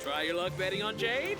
Try your luck betting on Jade?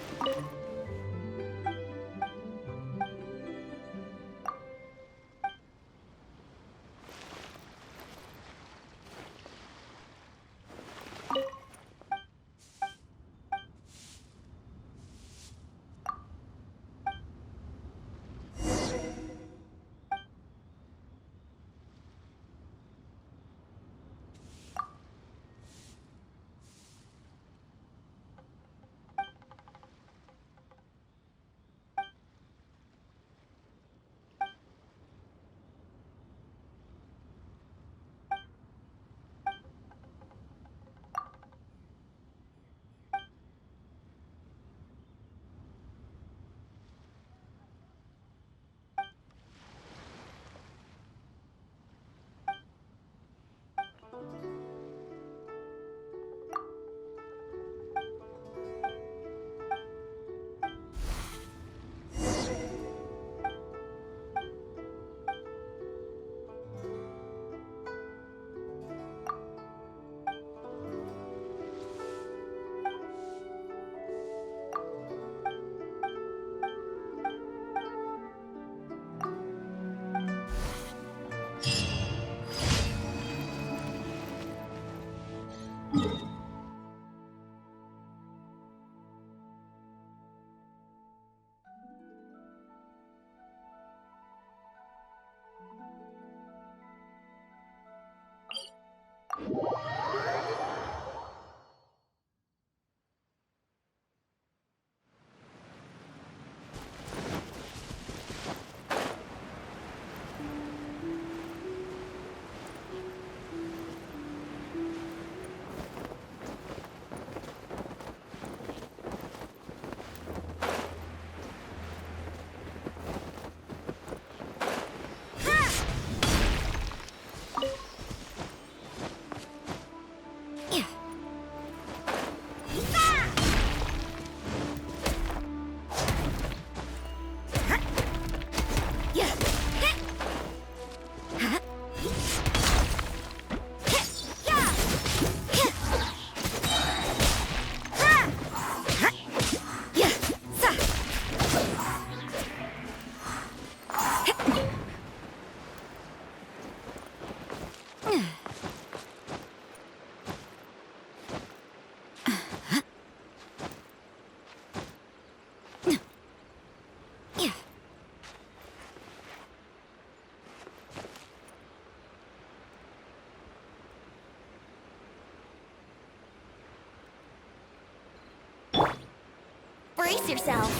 Brace yourselves.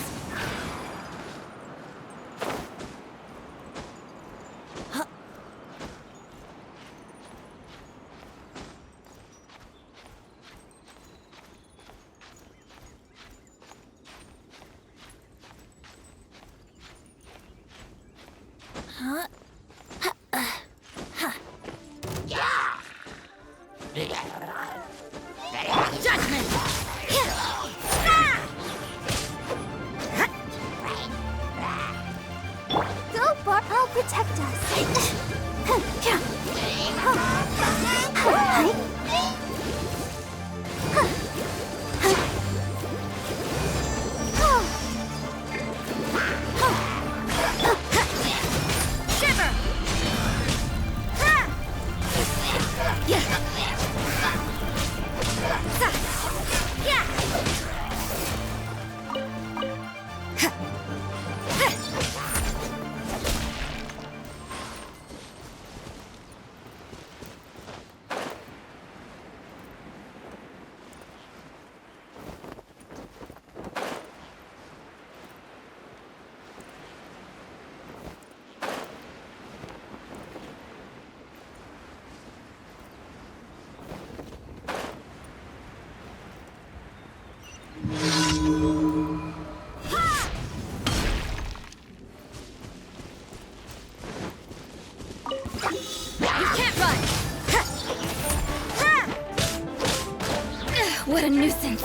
What a nuisance.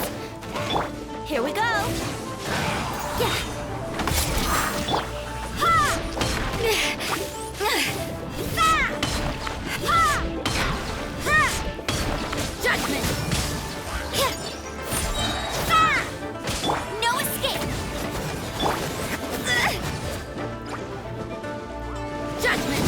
Here we go. Yeah. Ha! Judgment. No escape. Judgment.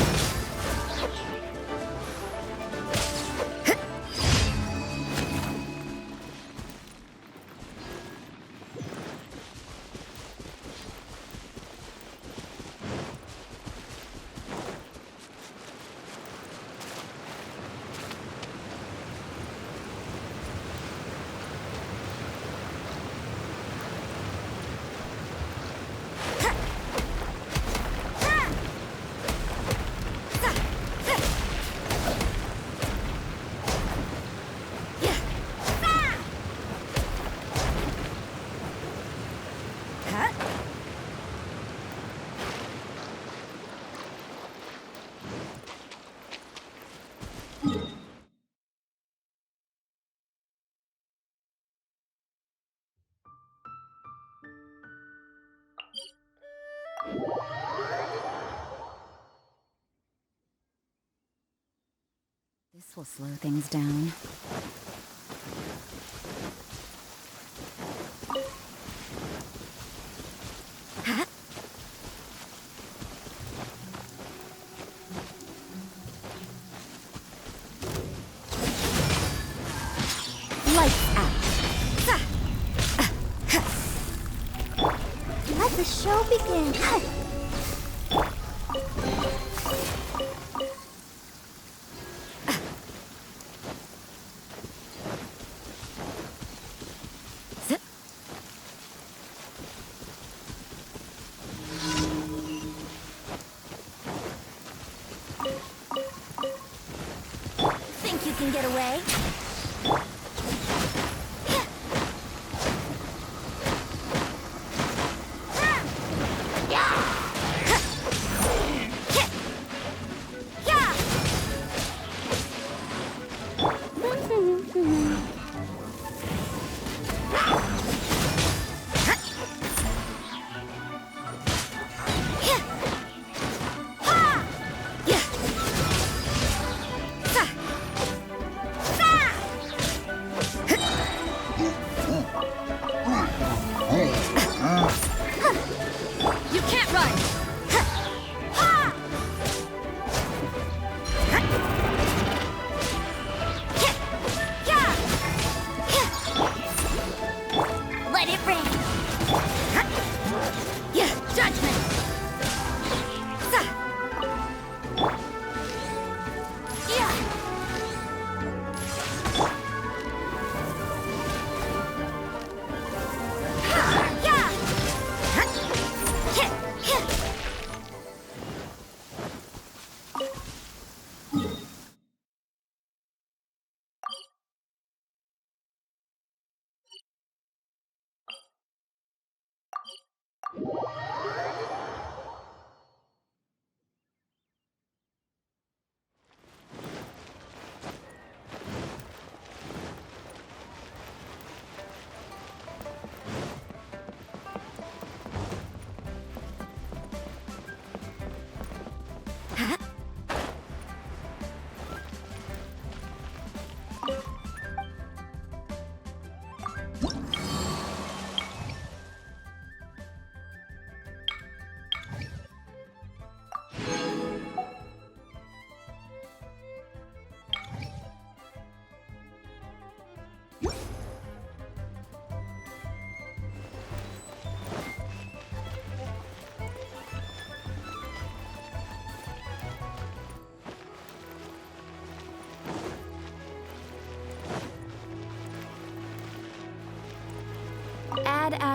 This will slow things down. Lights out. Let the show begin. Think you can get away? Yeah!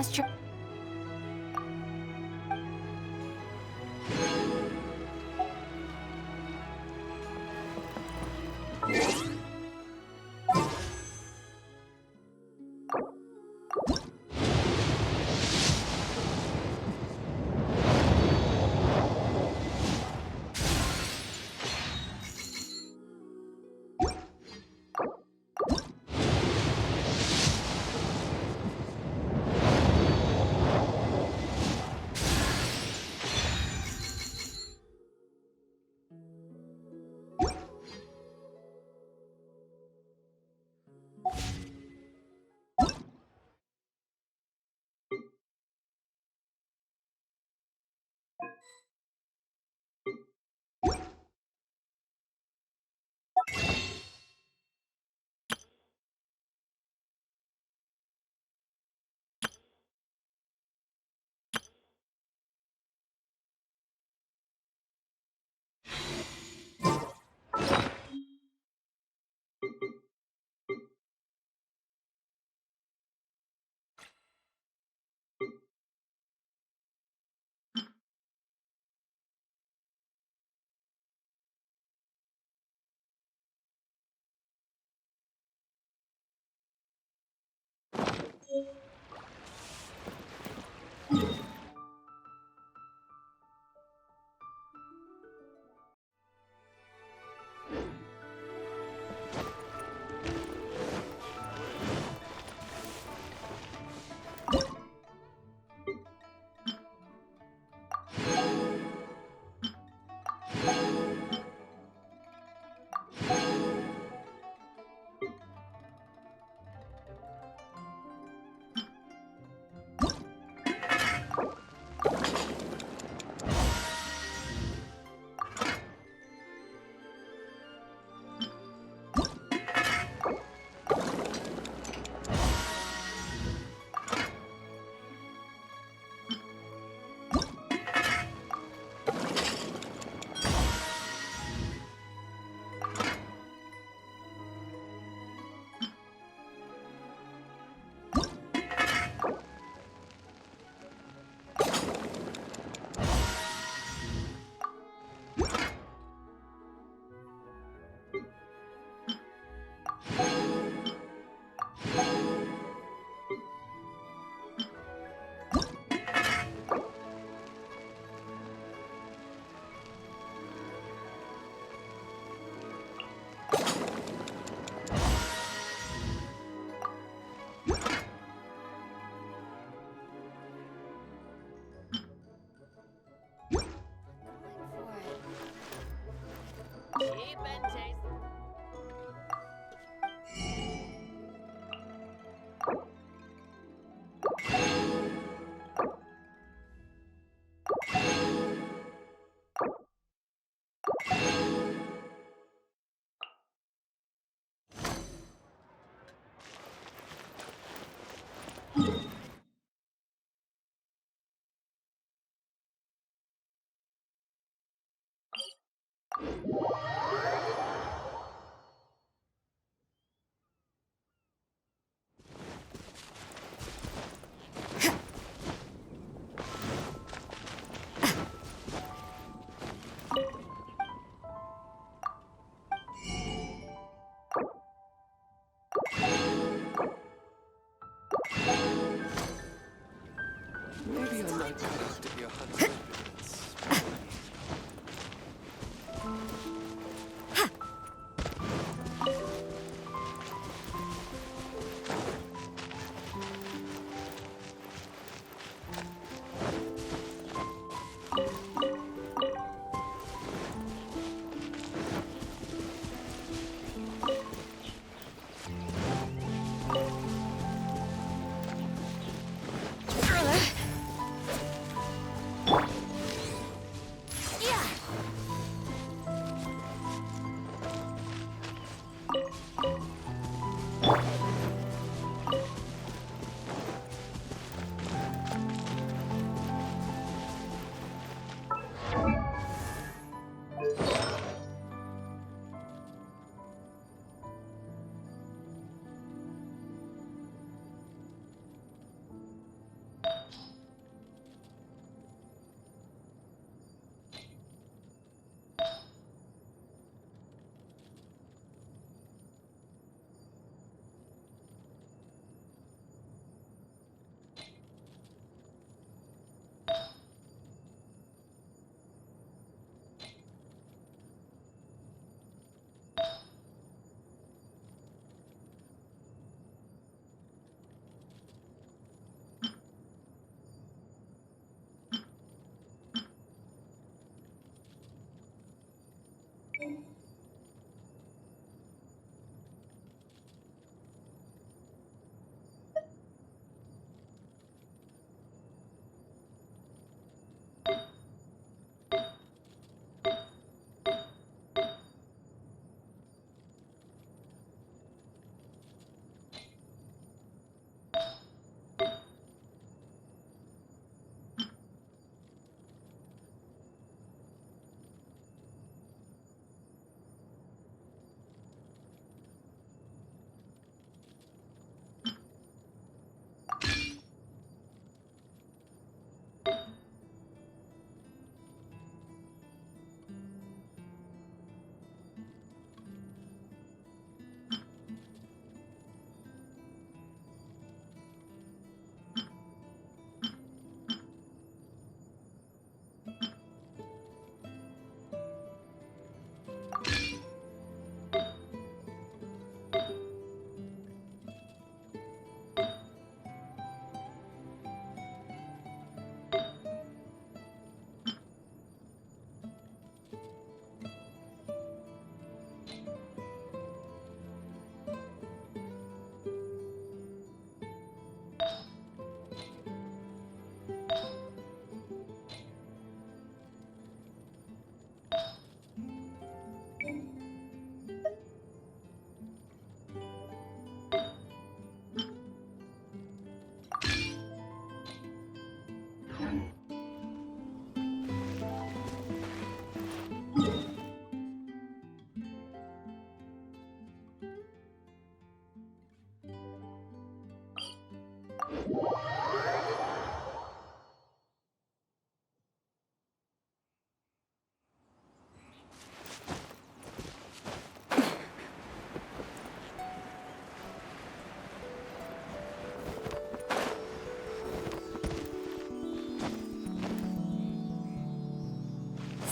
past your... Maybe I might cut out to be a hunter.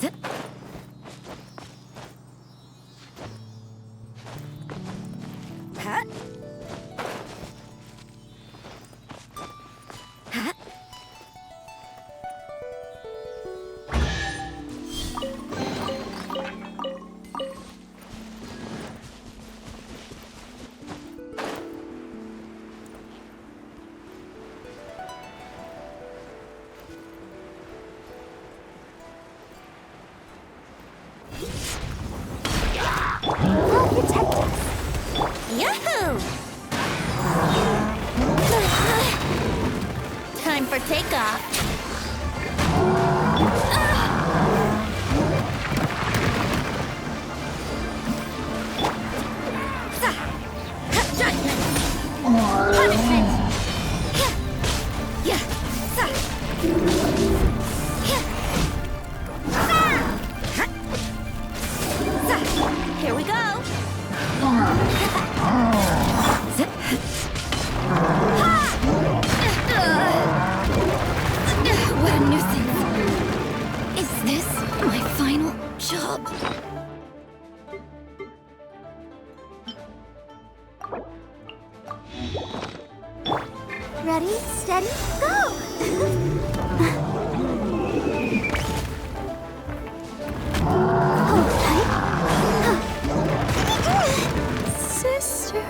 Zip. Huh? Huh? I'll protect us. Yahoo! Time for takeoff. Punishment! Yeah. Here we go. Zip. What a nuisance. Is this my final job? Ready, steady, go! Hold tight. Sister.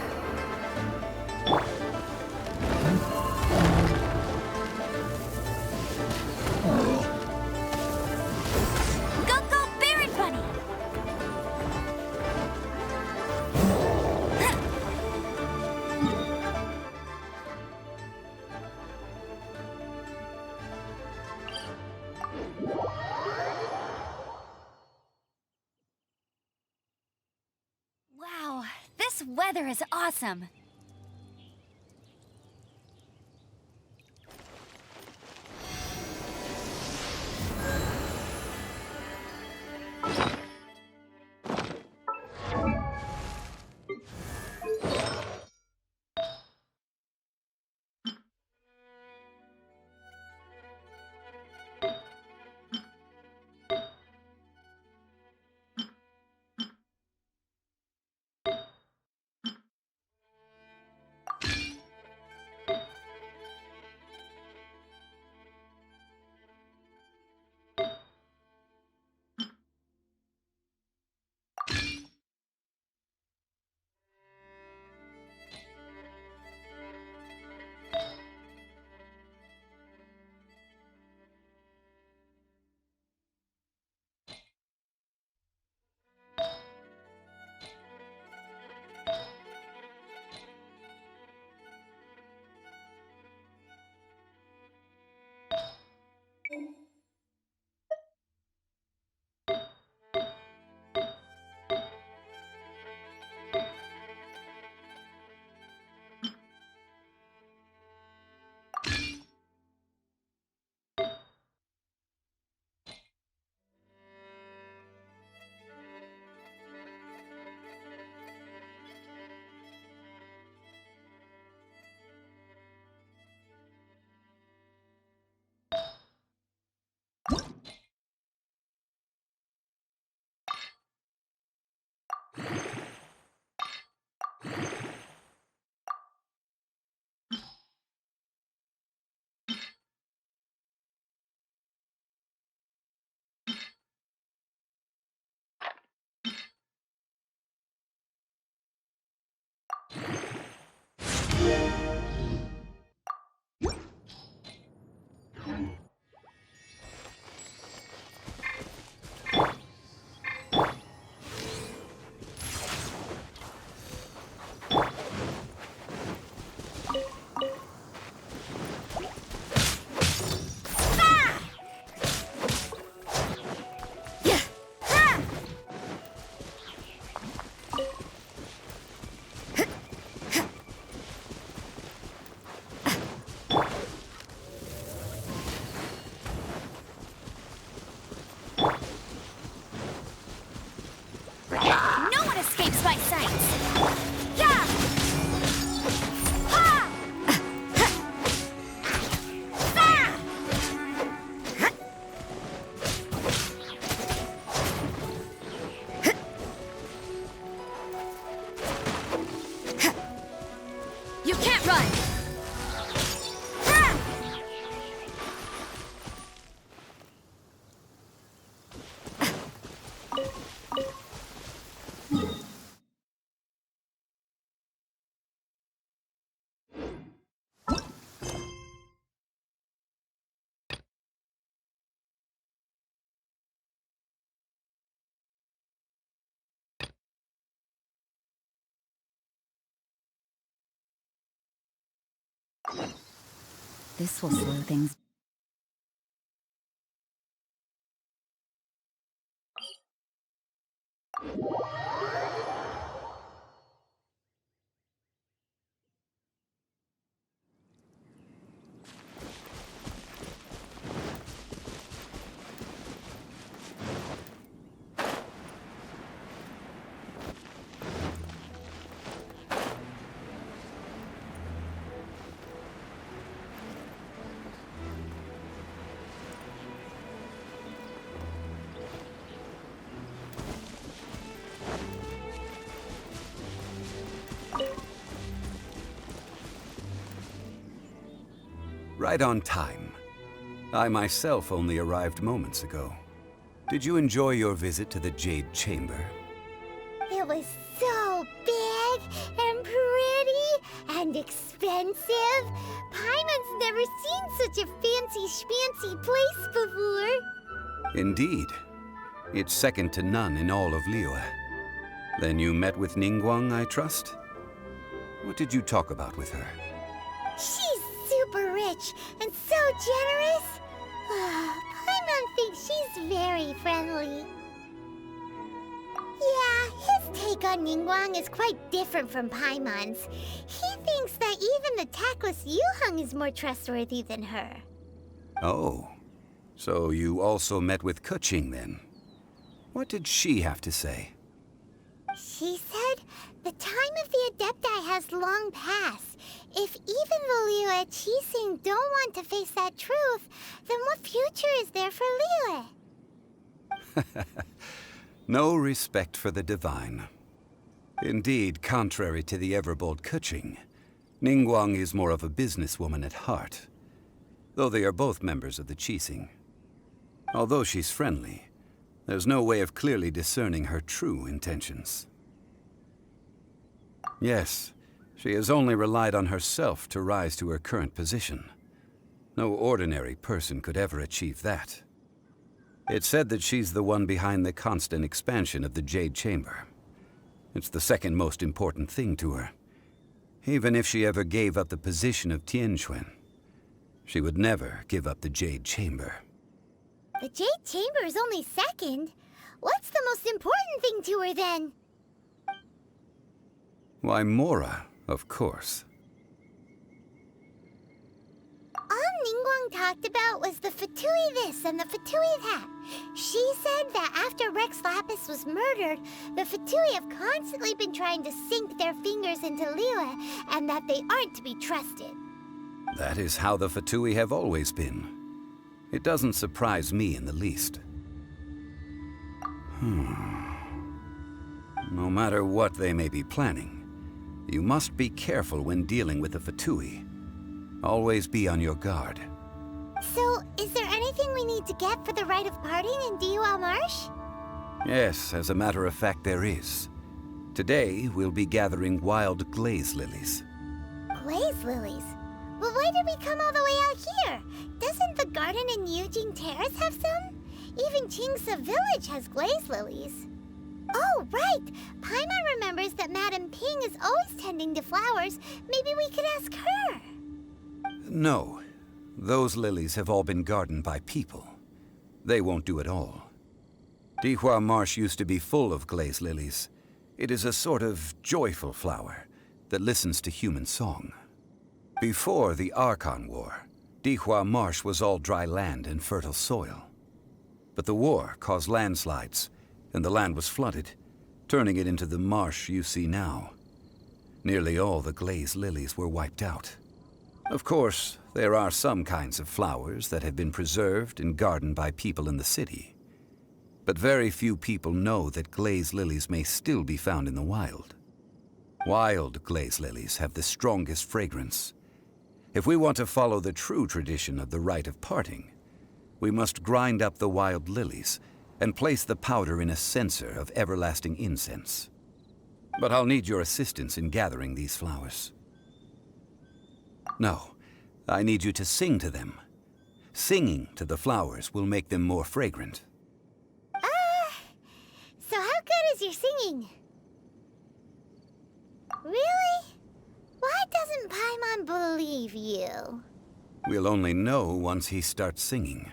Go, go, Baron Bunny! Wow, this weather is awesome. This will slow things. Right on time. I myself only arrived moments ago. Did you enjoy your visit to the Jade Chamber? It was so big and pretty and expensive. Paimon's never seen such a fancy schmancy place before. Indeed. It's second to none in all of Liyue. Then you met with Ningguang, I trust? What did you talk about with her? She's super rich and so generous. Paimon thinks she's very friendly. Yeah, his take on Ningguang is quite different from Paimon's. He thinks that even the tactless Yuheng is more trustworthy than her. Oh, so you also met with Keqing then? What did she have to say? She said the time of the Adepti has long passed. If even the Liyue Qixing don't want to face that truth, then what future is there for Liyue? No respect for the divine. Indeed, contrary to the ever-bold Keqing, Ningguang is more of a businesswoman at heart, though they are both members of the Qixing. Although she's friendly, there's no way of clearly discerning her true intentions. Yes, she has only relied on herself to rise to her current position. No ordinary person could ever achieve that. It's said that she's the one behind the constant expansion of the Jade Chamber. It's the second most important thing to her. Even if she ever gave up the position of Tianquan, she would never give up the Jade Chamber. The Jade Chamber is only second. What's the most important thing to her then? Why, Mora, of course. All Ningguang talked about was the Fatui this and the Fatui that. She said that after Rex Lapis was murdered, the Fatui have constantly been trying to sink their fingers into Liyue, and that they aren't to be trusted. That is how the Fatui have always been. It doesn't surprise me in the least. No matter what they may be planning, you must be careful when dealing with the Fatui. Always be on your guard. So, is there anything we need to get for the Rite of Parting in Dihua Marsh? Yes, as a matter of fact, there is. Today, we'll be gathering wild glaze lilies. Glaze lilies? But why did we come all the way out here? Doesn't the garden in Yujing Terrace have some? Even Qingse Village has glaze lilies. Oh, right! Paimon remembers that Madame Ping is always tending to flowers. Maybe we could ask her. No. Those lilies have all been gardened by people. They won't do it all. Dihua Marsh used to be full of glaze lilies. It is a sort of joyful flower that listens to human song. Before the Archon War, Dihua Marsh was all dry land and fertile soil. But the war caused landslides, and the land was flooded, turning it into the marsh you see now. Nearly all the glaze lilies were wiped out. Of course, there are some kinds of flowers that have been preserved and gardened by people in the city. But very few people know that glaze lilies may still be found in the wild. Wild glaze lilies have the strongest fragrance. If we want to follow the true tradition of the Rite of Parting, we must grind up the wild lilies and place the powder in a censer of everlasting incense. But I'll need your assistance in gathering these flowers. No, I need you to sing to them. Singing to the flowers will make them more fragrant. So how good is your singing? Really? Why doesn't Paimon believe you? We'll only know once he starts singing.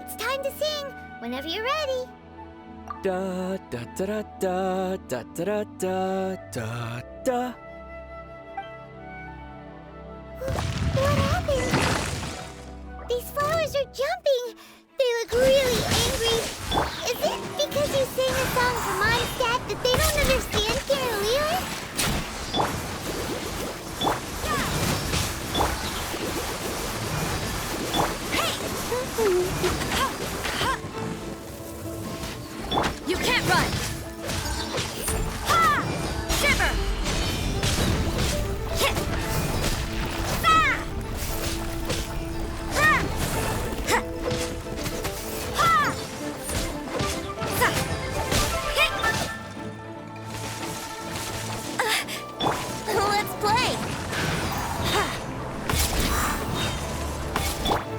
It's time to sing, whenever you're ready. Da da da da da da da da da da. What happened? These flowers are jumping. They look really angry. Is it because you sang a song for Mondstadt that they don't understand Liyue? You can't run! Ha! Shiver! Hit! Ah! Ha! Ha! Ha! Sa! Hit! Let's play! Ha!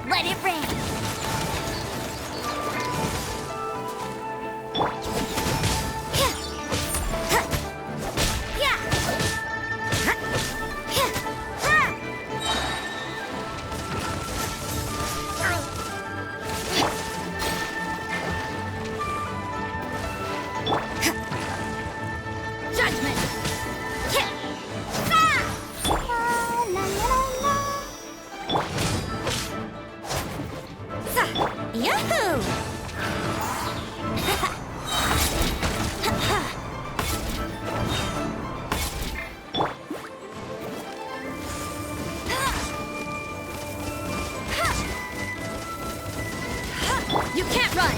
Let it rain! You can't run!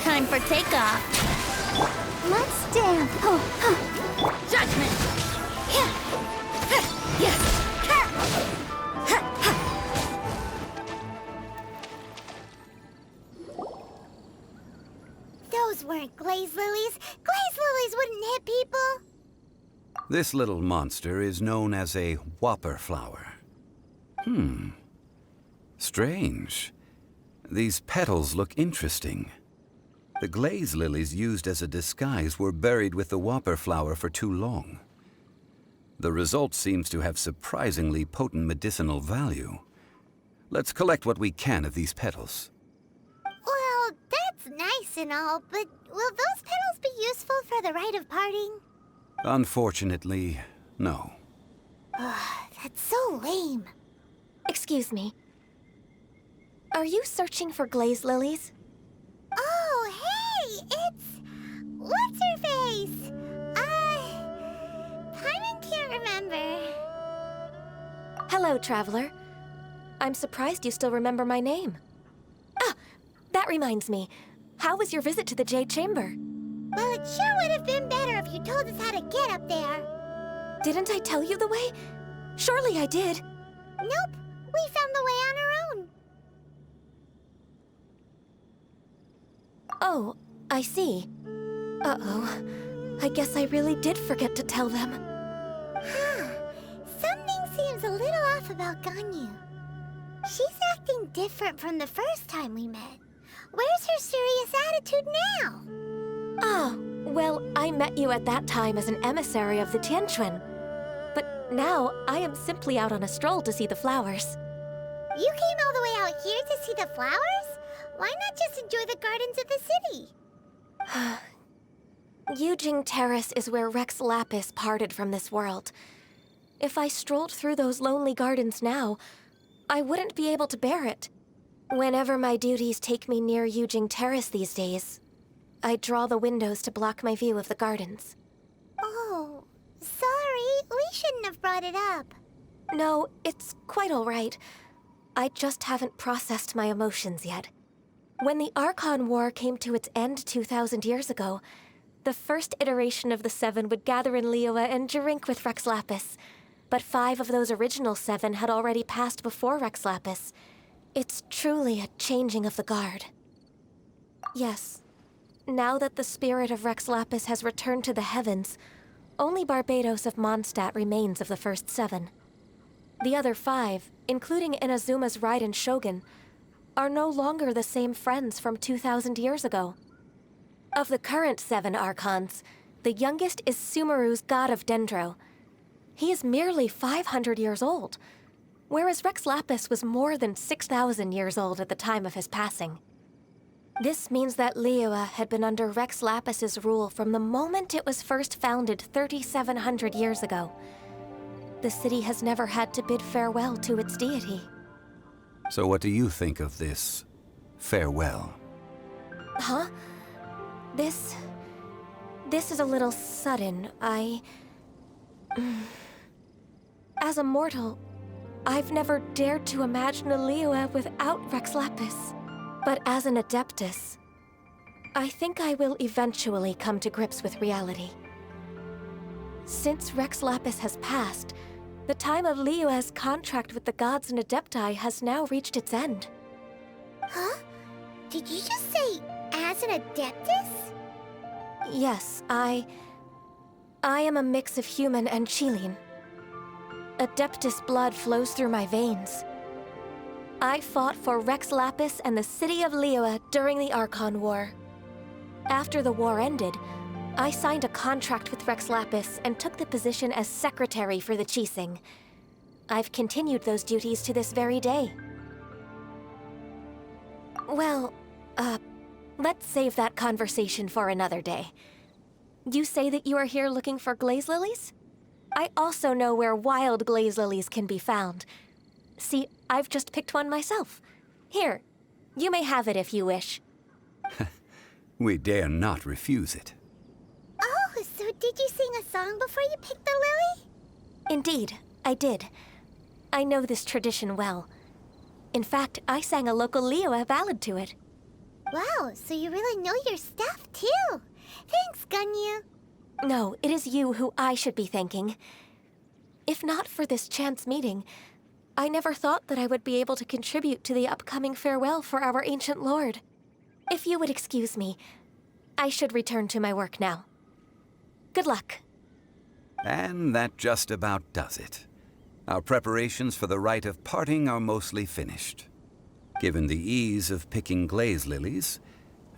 Time for takeoff. Let's dance. Judgment! Those weren't glaze lilies. Glaze lilies wouldn't hit people. This little monster is known as a whopper flower. Strange. These petals look interesting. The glaze lilies used as a disguise were buried with the whopper flower for too long. The result seems to have surprisingly potent medicinal value. Let's collect what we can of these petals. Well, that's nice and all, but will those petals be useful for the Rite of Parting? Unfortunately, no. That's so lame. Excuse me. Are you searching for glaze lilies? Oh, hey! It's... What's-her-face? Paimon can't remember. Hello, traveler. I'm surprised you still remember my name. Ah, that reminds me. How was your visit to the Jade Chamber? Well, it sure would have been better if you told us how to get up there. Didn't I tell you the way? Surely I did. Nope, we found the way on our own. Oh, I see. Uh-oh. I guess I really did forget to tell them. Something seems a little off about Ganyu. She's acting different from the first time we met. Where's her serious attitude now? Ah, well, I met you at that time as an emissary of the Tianquan. But now, I am simply out on a stroll to see the flowers. You came all the way out here to see the flowers? Why not just enjoy the gardens of the city? Guizhong Terrace is where Rex Lapis parted from this world. If I strolled through those lonely gardens now, I wouldn't be able to bear it. Whenever my duties take me near Guizhong Terrace these days, I draw the windows to block my view of the gardens. Oh, sorry. We shouldn't have brought it up. No, it's quite all right. I just haven't processed my emotions yet. When the Archon War came to its end 2,000 years ago, The first iteration of the 7 would gather in Liyue and drink with Rex Lapis. But 5 of those original 7 had already passed before Rex Lapis. It's truly a changing of the guard. Yes. Now that the spirit of Rex Lapis has returned to the heavens, only Barbados of Mondstadt remains of the first 7. The other 5, including Inazuma's Raiden Shogun, are no longer the same friends from 2,000 years ago. Of the current 7 Archons, the youngest is Sumeru's god of Dendro. He is merely 500 years old, whereas Rex Lapis was more than 6,000 years old at the time of his passing. This means that Liyue had been under Rex Lapis's rule from the moment it was first founded 3,700 years ago. The city has never had to bid farewell to its deity. So what do you think of this farewell? Huh? This is a little sudden. As a mortal, I've never dared to imagine a Liyue without Rex Lapis. But as an Adeptus, I think I will eventually come to grips with reality. Since Rex Lapis has passed, the time of Liyue's contract with the gods and Adepti has now reached its end. Huh? Did you just say, as an Adeptus? Yes, I am a mix of human and Chilean. Adeptus blood flows through my veins. I fought for Rex Lapis and the city of Liyue during the Archon War. After the war ended, I signed a contract with Rex Lapis and took the position as secretary for the Qixing. I've continued those duties to this very day. Well, let's save that conversation for another day. You say that you are here looking for glaze lilies? I also know where wild glaze lilies can be found. See, I've just picked one myself. Here, you may have it if you wish. We dare not refuse it. Oh, so did you sing a song before you picked the lily? Indeed, I did. I know this tradition well. In fact, I sang a local Liyue ballad to it. Wow, so you really know your stuff, too. Thanks, Ganyu. No, it is you who I should be thanking. If not for this chance meeting, I never thought that I would be able to contribute to the upcoming farewell for our ancient lord. If you would excuse me, I should return to my work now. Good luck. And that just about does it. Our preparations for the Rite of Parting are mostly finished. Given the ease of picking glaze lilies,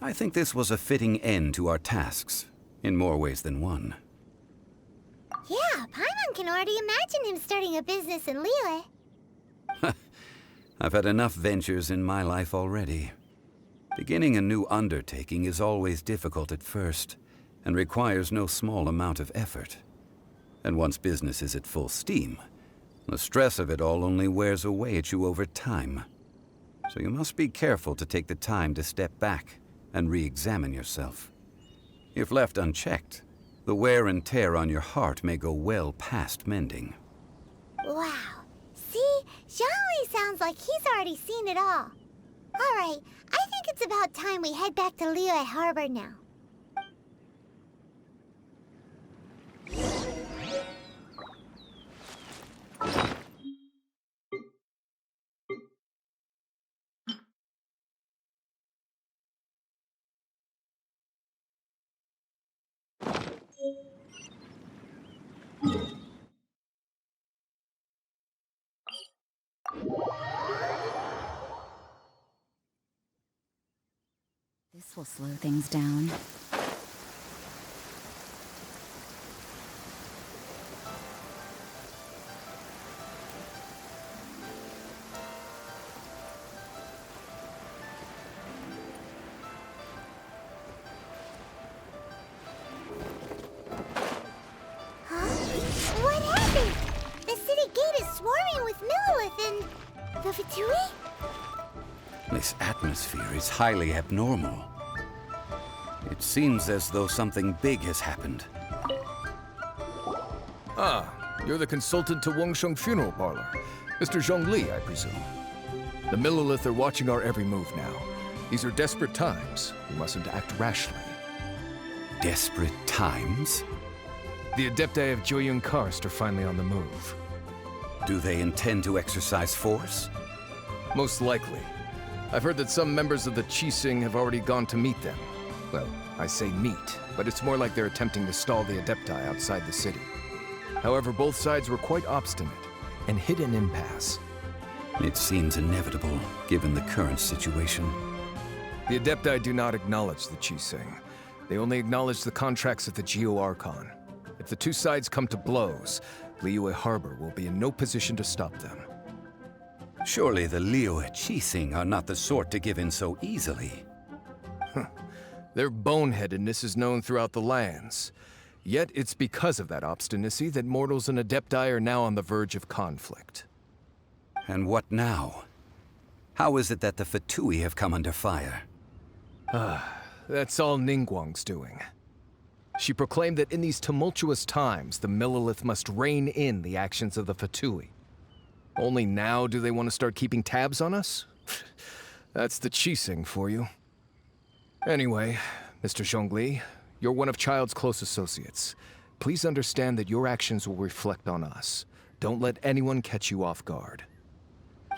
I think this was a fitting end to our tasks, in more ways than one. Yeah, Paimon can already imagine him starting a business in Liyue. I've had enough ventures in my life already. Beginning a new undertaking is always difficult at first, and requires no small amount of effort. And once business is at full steam, the stress of it all only wears away at you over time. So you must be careful to take the time to step back and re-examine yourself. If left unchecked, the wear and tear on your heart may go well past mending. Wow. See? Zhongli sounds like he's already seen it all. Alright, I think it's about time we head back to Liyue Harbor now. This will slow things down. Huh? What happened? The city gate is swarming with Millilith and... the Fatui? This atmosphere is highly abnormal. It seems as though something big has happened. Ah, you're the consultant to Wangsheng Funeral Parlor. Mr. Zhongli, I presume. The Millilith are watching our every move now. These are desperate times. We mustn't act rashly. desperate times? The Adepti of Joyun Karst are finally on the move. Do they intend to exercise force? Most likely. I've heard that some members of the Qixing have already gone to meet them. Well, I say meet, but it's more like they're attempting to stall the Adepti outside the city. However, both sides were quite obstinate and hit an impasse. It seems inevitable, given the current situation. The Adepti do not acknowledge the Qixing. They only acknowledge the contracts of the Geo-Archon. If the two sides come to blows, Liyue Harbor will be in no position to stop them. Surely the Liyue Qixing are not the sort to give in so easily. Their boneheadedness is known throughout the lands. Yet it's because of that obstinacy that mortals and Adepti are now on the verge of conflict. And what now? How is it that the Fatui have come under fire? That's all Ningguang's doing. She proclaimed that in these tumultuous times, the Millelith must rein in the actions of the Fatui. Only now do they want to start keeping tabs on us? That's the Qixing for you. Anyway, Mr. Zhongli, you're one of Childe's close associates. Please understand that your actions will reflect on us. Don't let anyone catch you off guard.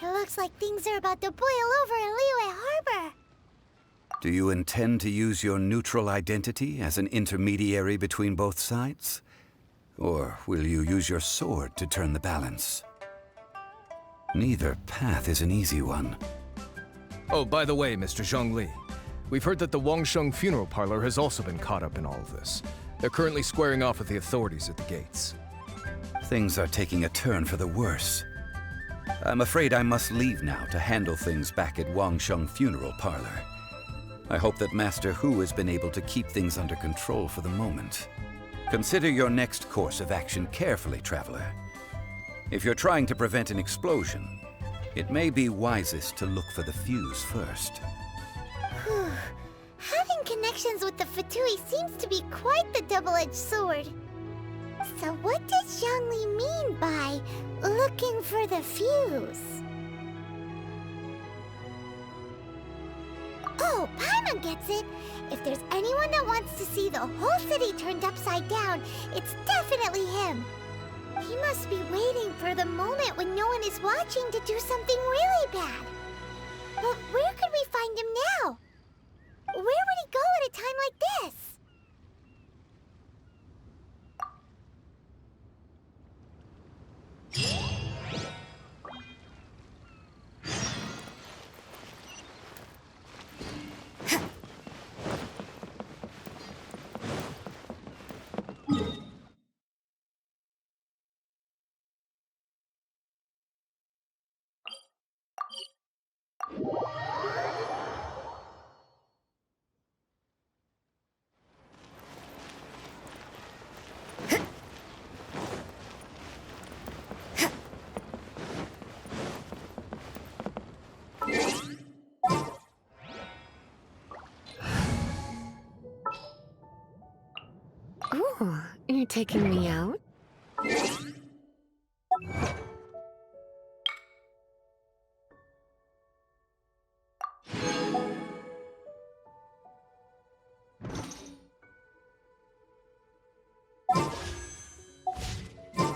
It looks like things are about to boil over in Liyue Harbor. Do you intend to use your neutral identity as an intermediary between both sides? Or will you use your sword to turn the balance? Neither path is an easy one. Oh, by the way, Mr. Zhongli, we've heard that the Wangsheng funeral parlor has also been caught up in all of this. They're currently squaring off with the authorities at the gates. Things are taking a turn for the worse. I'm afraid I must leave now to handle things back at Wangsheng funeral parlor. I hope that Master Hu has been able to keep things under control for the moment. Consider your next course of action carefully, traveler. If you're trying to prevent an explosion, it may be wisest to look for the fuse first. Having connections with the Fatui seems to be quite the double-edged sword. So what does Zhongli mean by looking for the fuse? Oh, Paimon gets it! If there's anyone that wants to see the whole city turned upside down, it's definitely him! He must be waiting for the moment when no one is watching to do something really bad. But where could we find him now? Where would he go at a time like this? Oh, you're taking me out?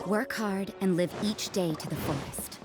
Work hard and live each day to the fullest.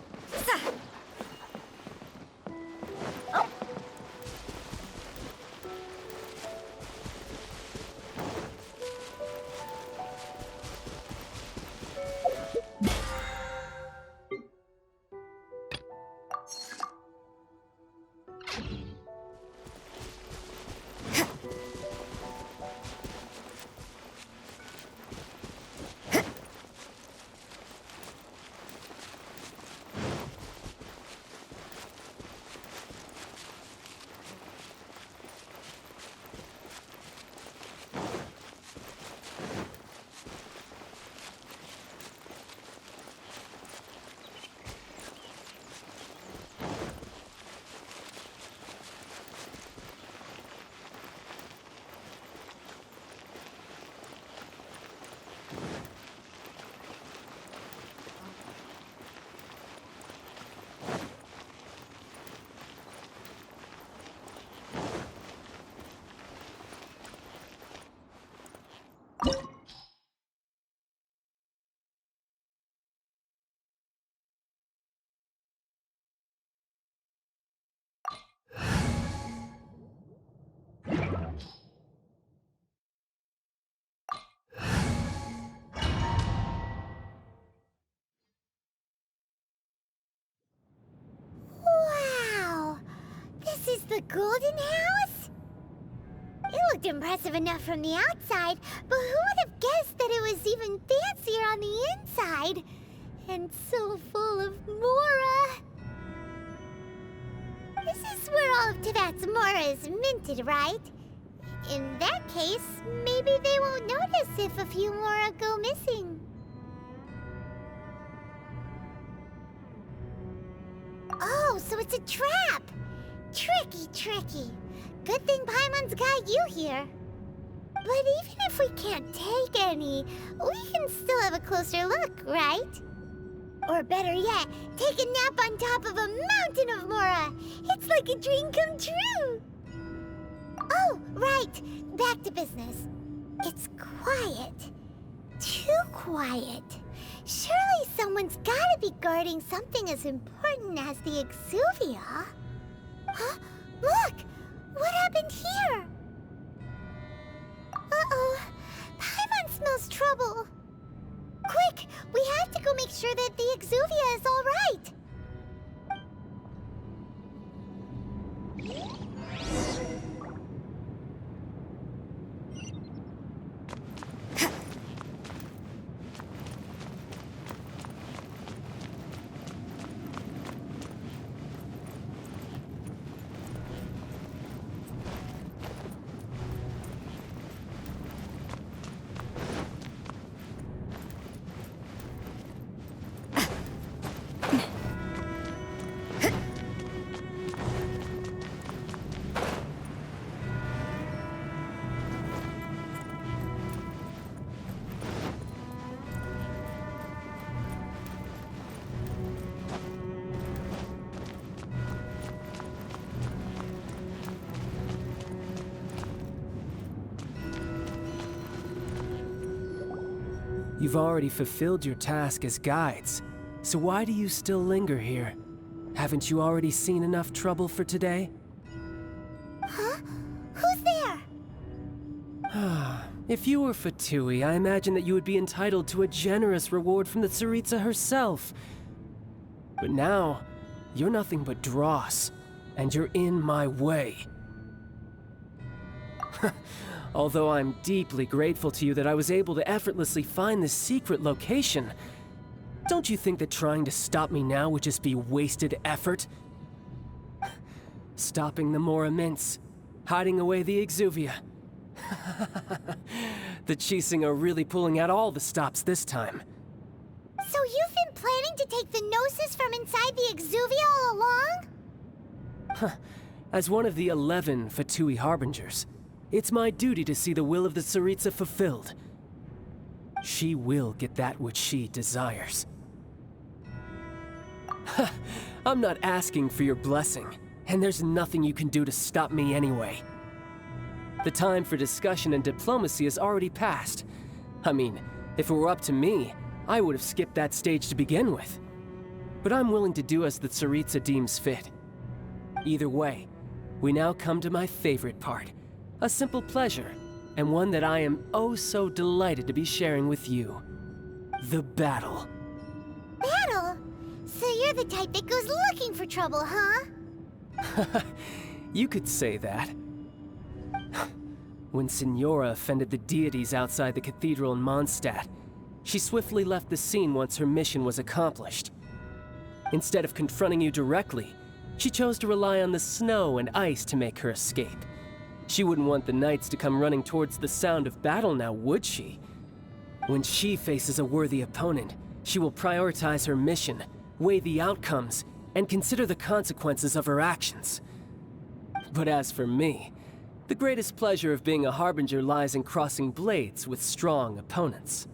The golden house? It looked impressive enough from the outside, but who would have guessed that it was even fancier on the inside? And so full of Mora. This is where all of Teyvat's Mora is minted, right? In that case, maybe they won't notice if a few Mora go missing. Oh, so it's a trap! Tricky, tricky. Good thing Paimon's got you here. But even if we can't take any, we can still have a closer look, right? Or better yet, take a nap on top of a mountain of Mora. It's like a dream come true. Oh, right. Back to business. It's quiet. Too quiet. Surely someone's gotta be guarding something as important as the Exuvia. Huh? Look! What happened here? Uh-oh. Paimon smells trouble. Quick! We have to go make sure that the Exuvia is all right. You've already fulfilled your task as guides, so why do you still linger here? Haven't you already seen enough trouble for today? Huh? Who's there? If you were Fatui, I imagine that you would be entitled to a generous reward from the Tsaritsa herself. But now, you're nothing but dross, and you're in my way. Although I'm deeply grateful to you that I was able to effortlessly find this secret location, don't you think that trying to stop me now would just be wasted effort? Stopping the Mora Mints, hiding away the Exuvia. The Chising are really pulling out all the stops this time. So you've been planning to take the Gnosis from inside the Exuvia all along? As one of the 11 Fatui Harbingers, it's my duty to see the will of the Tsaritsa fulfilled. She will get that which she desires. I'm not asking for your blessing, and there's nothing you can do to stop me anyway. The time for discussion and diplomacy has already passed. I mean, if it were up to me, I would have skipped that stage to begin with. But I'm willing to do as the Tsaritsa deems fit. Either way, we now come to my favorite part. A simple pleasure, and one that I am oh so delighted to be sharing with you. The battle. Battle? So you're the type that goes looking for trouble, huh? You could say that. When Signora offended the deities outside the cathedral in Mondstadt, she swiftly left the scene once her mission was accomplished. Instead of confronting you directly, she chose to rely on the snow and ice to make her escape. She wouldn't want the knights to come running towards the sound of battle now, would she? When she faces a worthy opponent, she will prioritize her mission, weigh the outcomes, and consider the consequences of her actions. But as for me, the greatest pleasure of being a Harbinger lies in crossing blades with strong opponents.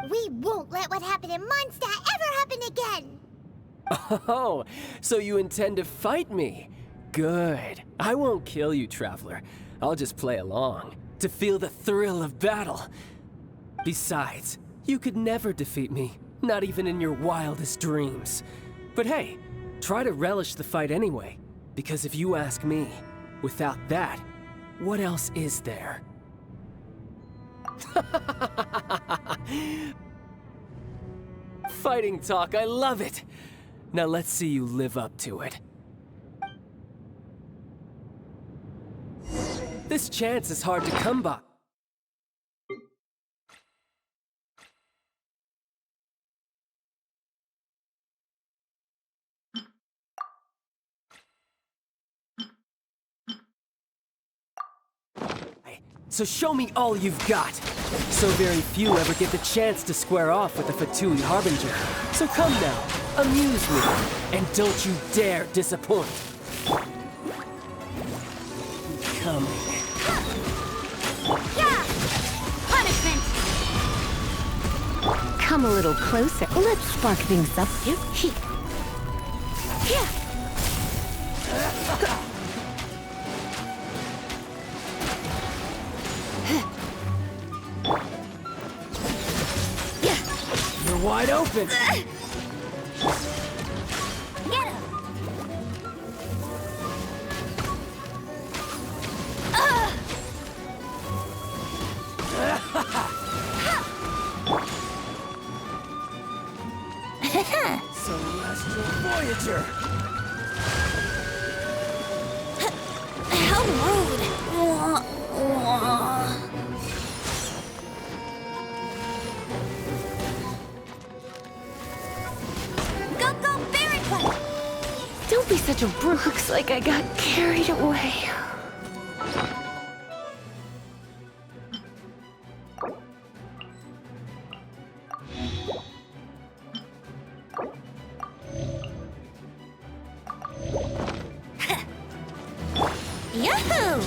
We won't let what happened in Mondstadt ever happen again! Oh, so you intend to fight me? Good. I won't kill you, Traveler. I'll just play along, to feel the thrill of battle. Besides, you could never defeat me, not even in your wildest dreams. But hey, try to relish the fight anyway, because if you ask me, without that, what else is there? Fighting talk, I love it! Now let's see you live up to it. This chance is hard to come by. So show me all you've got. So very few ever get the chance to square off with the Fatui Harbinger. So come now, amuse me, and don't you dare disappoint. Come. Yeah! Punishment! Come a little closer. Let's spark things up. Yeah! You're wide open. Get him! Celestial Voyager. How rude! Go, Barret One! Don't be such a brook. Looks like I got carried away. Yahoo!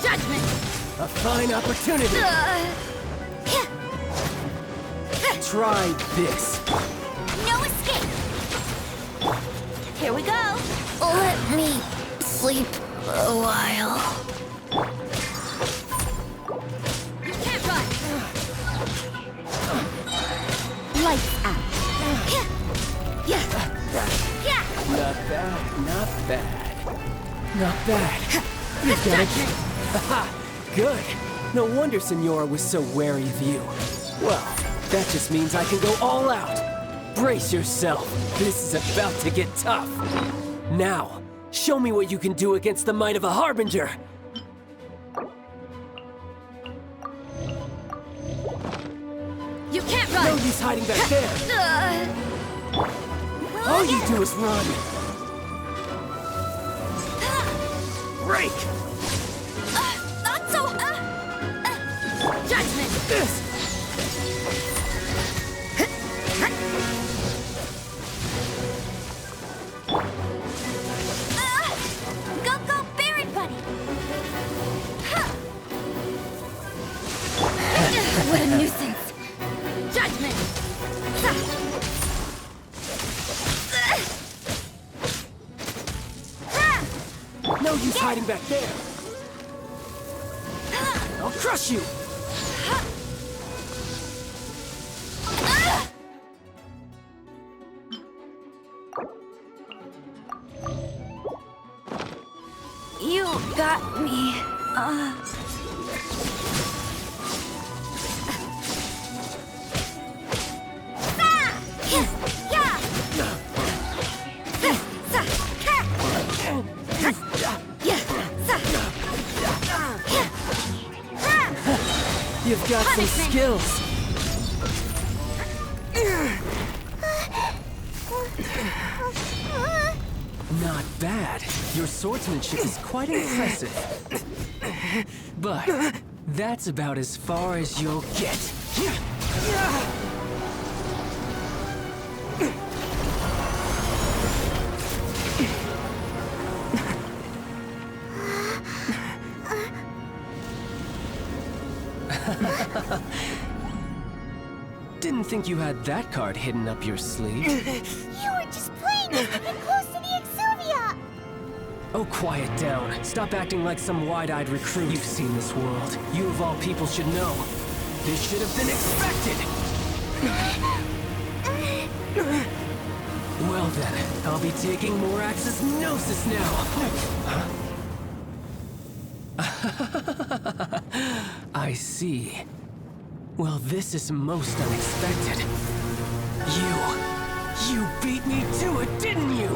Judgment! A fine opportunity. Try this. No escape! Here we go! Let me sleep a while. You can't run! Lights out. Not bad, not bad. Not bad. You've got it. Aha! Good. No wonder Senora was so wary of you. Well, that just means I can go all out. Brace yourself. This is about to get tough. Now, show me what you can do against the might of a Harbinger. You can't run! No use hiding back there. All you do is run. Break! Not so... Judgment! This! Go, Barret Buddy! What a nuisance! Judgment! No use hiding back there. I'll crush you. You got me. You've got some skills. Not bad. Your swordsmanship is quite impressive. But that's about as far as you'll get. Didn't think you had that card hidden up your sleeve. You were just playing it to get close to the Exuvia! Oh, quiet down. Stop acting like some wide-eyed recruit. You've seen this world. You of all people should know. This should have been expected! Well then, I'll be taking Morax's Gnosis now! I see. Well, this is most unexpected. You, You beat me to it, didn't you?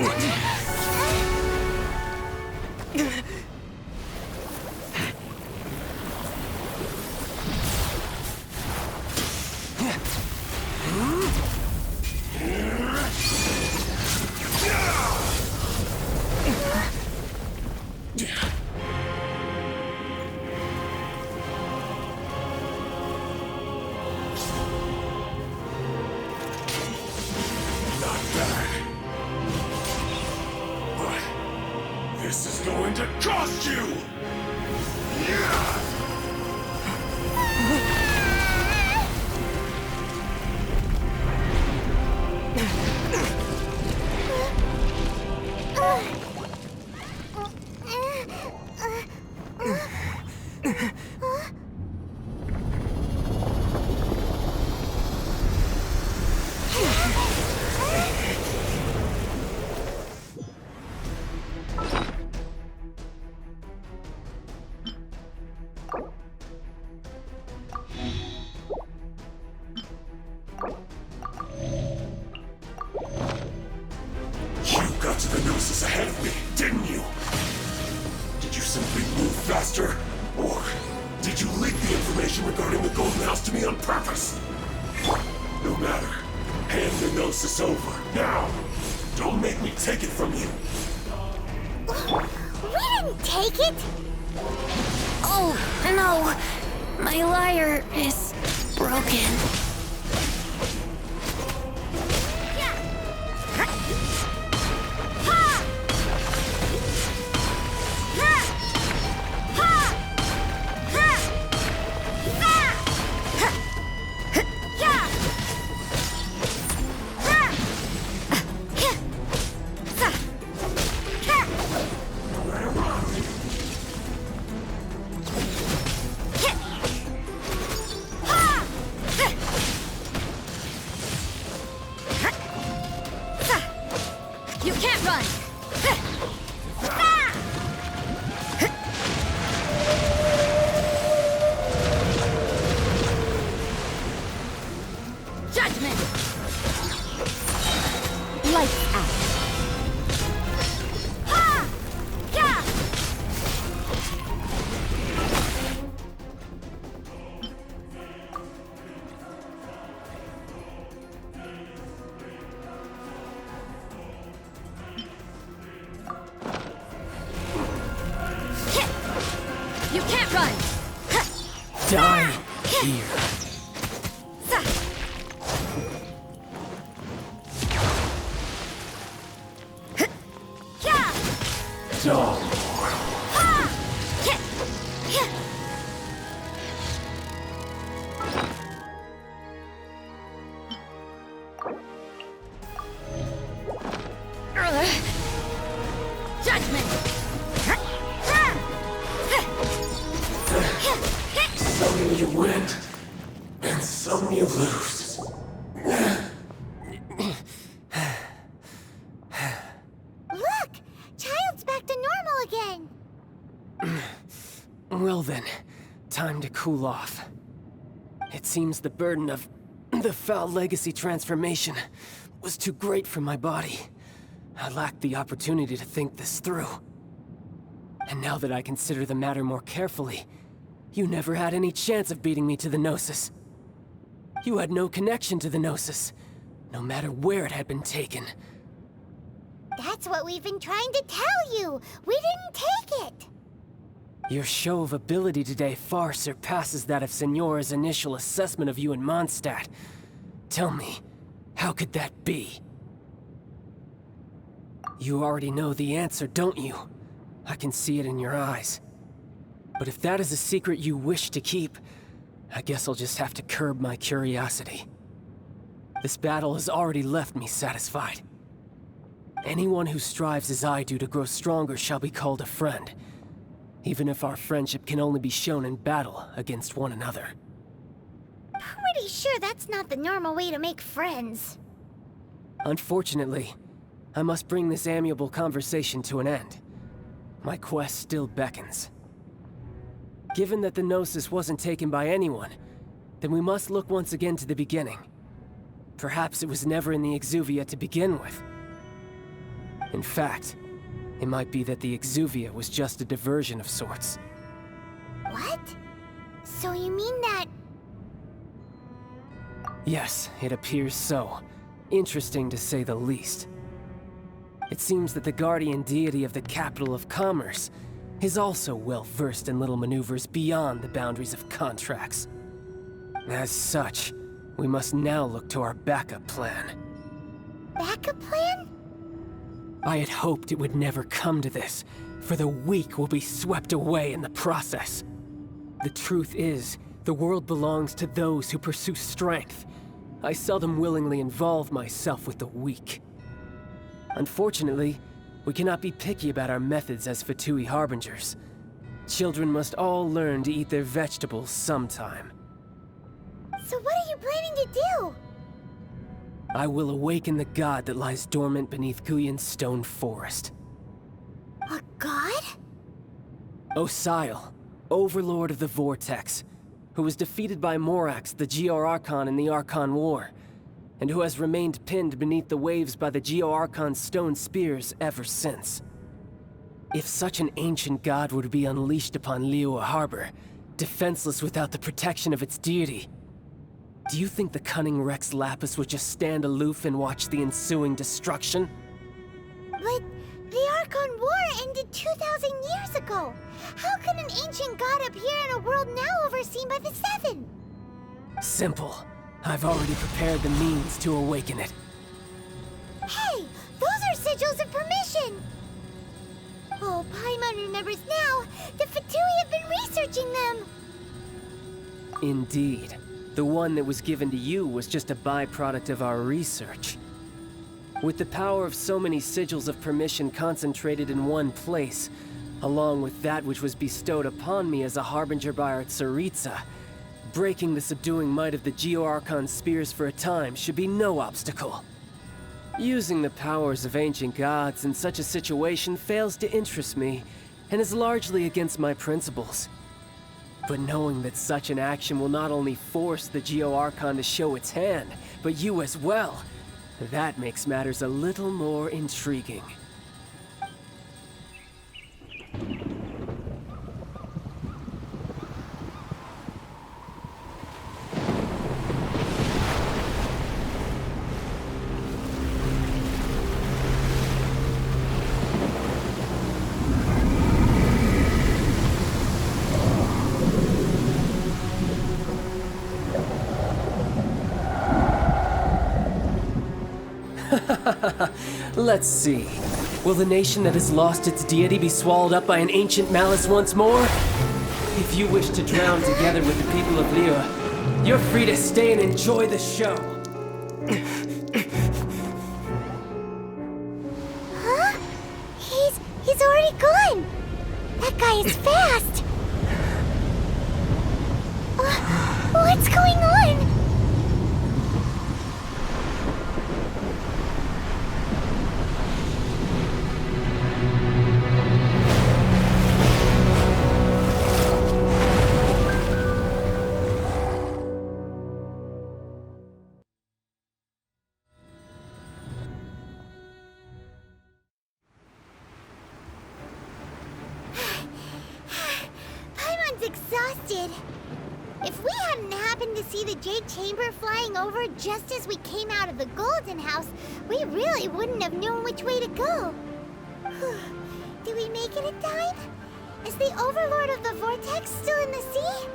This is going to cost you! Yeah! To the Gnosis ahead of me, didn't you? Did you simply move faster? Or did you leak the information regarding the Golden House to me on purpose? No matter. Hand the Gnosis over, now! Don't make me take it from you! We didn't take it! Oh, no. My lyre is broken. Die here. Some you win, and some you lose. Look! Childe's back to normal again! Well then, time to cool off. It seems the burden of the foul legacy transformation was too great for my body. I lacked the opportunity to think this through. And now that I consider the matter more carefully, you never had any chance of beating me to the Gnosis. You had no connection to the Gnosis, no matter where it had been taken. That's what we've been trying to tell you! We didn't take it! Your show of ability today far surpasses that of Signora's initial assessment of you in Mondstadt. Tell me, how could that be? You already know the answer, don't you? I can see it in your eyes. But if that is a secret you wish to keep, I guess I'll just have to curb my curiosity. This battle has already left me satisfied. Anyone who strives as I do to grow stronger shall be called a friend, even if our friendship can only be shown in battle against one another. Pretty sure that's not the normal way to make friends. Unfortunately, I must bring this amiable conversation to an end. My quest still beckons. Given that the Gnosis wasn't taken by anyone, then we must look once again to the beginning. Perhaps it was never in the Exuvia to begin with. In fact, it might be that the Exuvia was just a diversion of sorts. What? So you mean that... Yes, it appears so. Interesting to say the least. It seems that the guardian deity of the capital of commerce is also well versed in little maneuvers beyond the boundaries of contracts. As such, we must now look to our backup plan. Backup plan? I had hoped it would never come to this, for the weak will be swept away in the process. The truth is, the world belongs to those who pursue strength. I seldom willingly involve myself with the weak. Unfortunately, we cannot be picky about our methods as Fatui harbingers. Children must all learn to eat their vegetables sometime. So what are you planning to do? I will awaken the god that lies dormant beneath Guyon's stone forest. A god? Osial, overlord of the Vortex, who was defeated by Morax, the Geo-Archon in the Archon War, and who has remained pinned beneath the waves by the Geo-Archon's stone spears ever since. If such an ancient god were to be unleashed upon Liyue Harbor, defenseless without the protection of its deity, do you think the cunning Rex Lapis would just stand aloof and watch the ensuing destruction? But the Archon War ended 2,000 years ago. How can an ancient god appear in a world now overseen by the Seven? Simple. I've already prepared the means to awaken it. Hey! Those are sigils of permission! Oh, Paimon remembers now. The Fatui have been researching them! Indeed. The one that was given to you was just a byproduct of our research. With the power of so many sigils of permission concentrated in one place, along with that which was bestowed upon me as a harbinger by our Tsaritsa, breaking the subduing might of the Geo-Archon spears for a time should be no obstacle. Using the powers of ancient gods in such a situation fails to interest me, and is largely against my principles. But knowing that such an action will not only force the Geo-Archon to show its hand, but you as well, that makes matters a little more intriguing. Let's see. Will the nation that has lost its deity be swallowed up by an ancient malice once more? If you wish to drown together with the people of Liyue, you're free to stay and enjoy the show. Huh? He's already gone! That guy is fast! What's going on? Exhausted. If we hadn't happened to see the Jade Chamber flying over just as we came out of the Golden House, we really wouldn't have known which way to go. Did we make it in time? Is the Overlord of the Vortex still in the sea?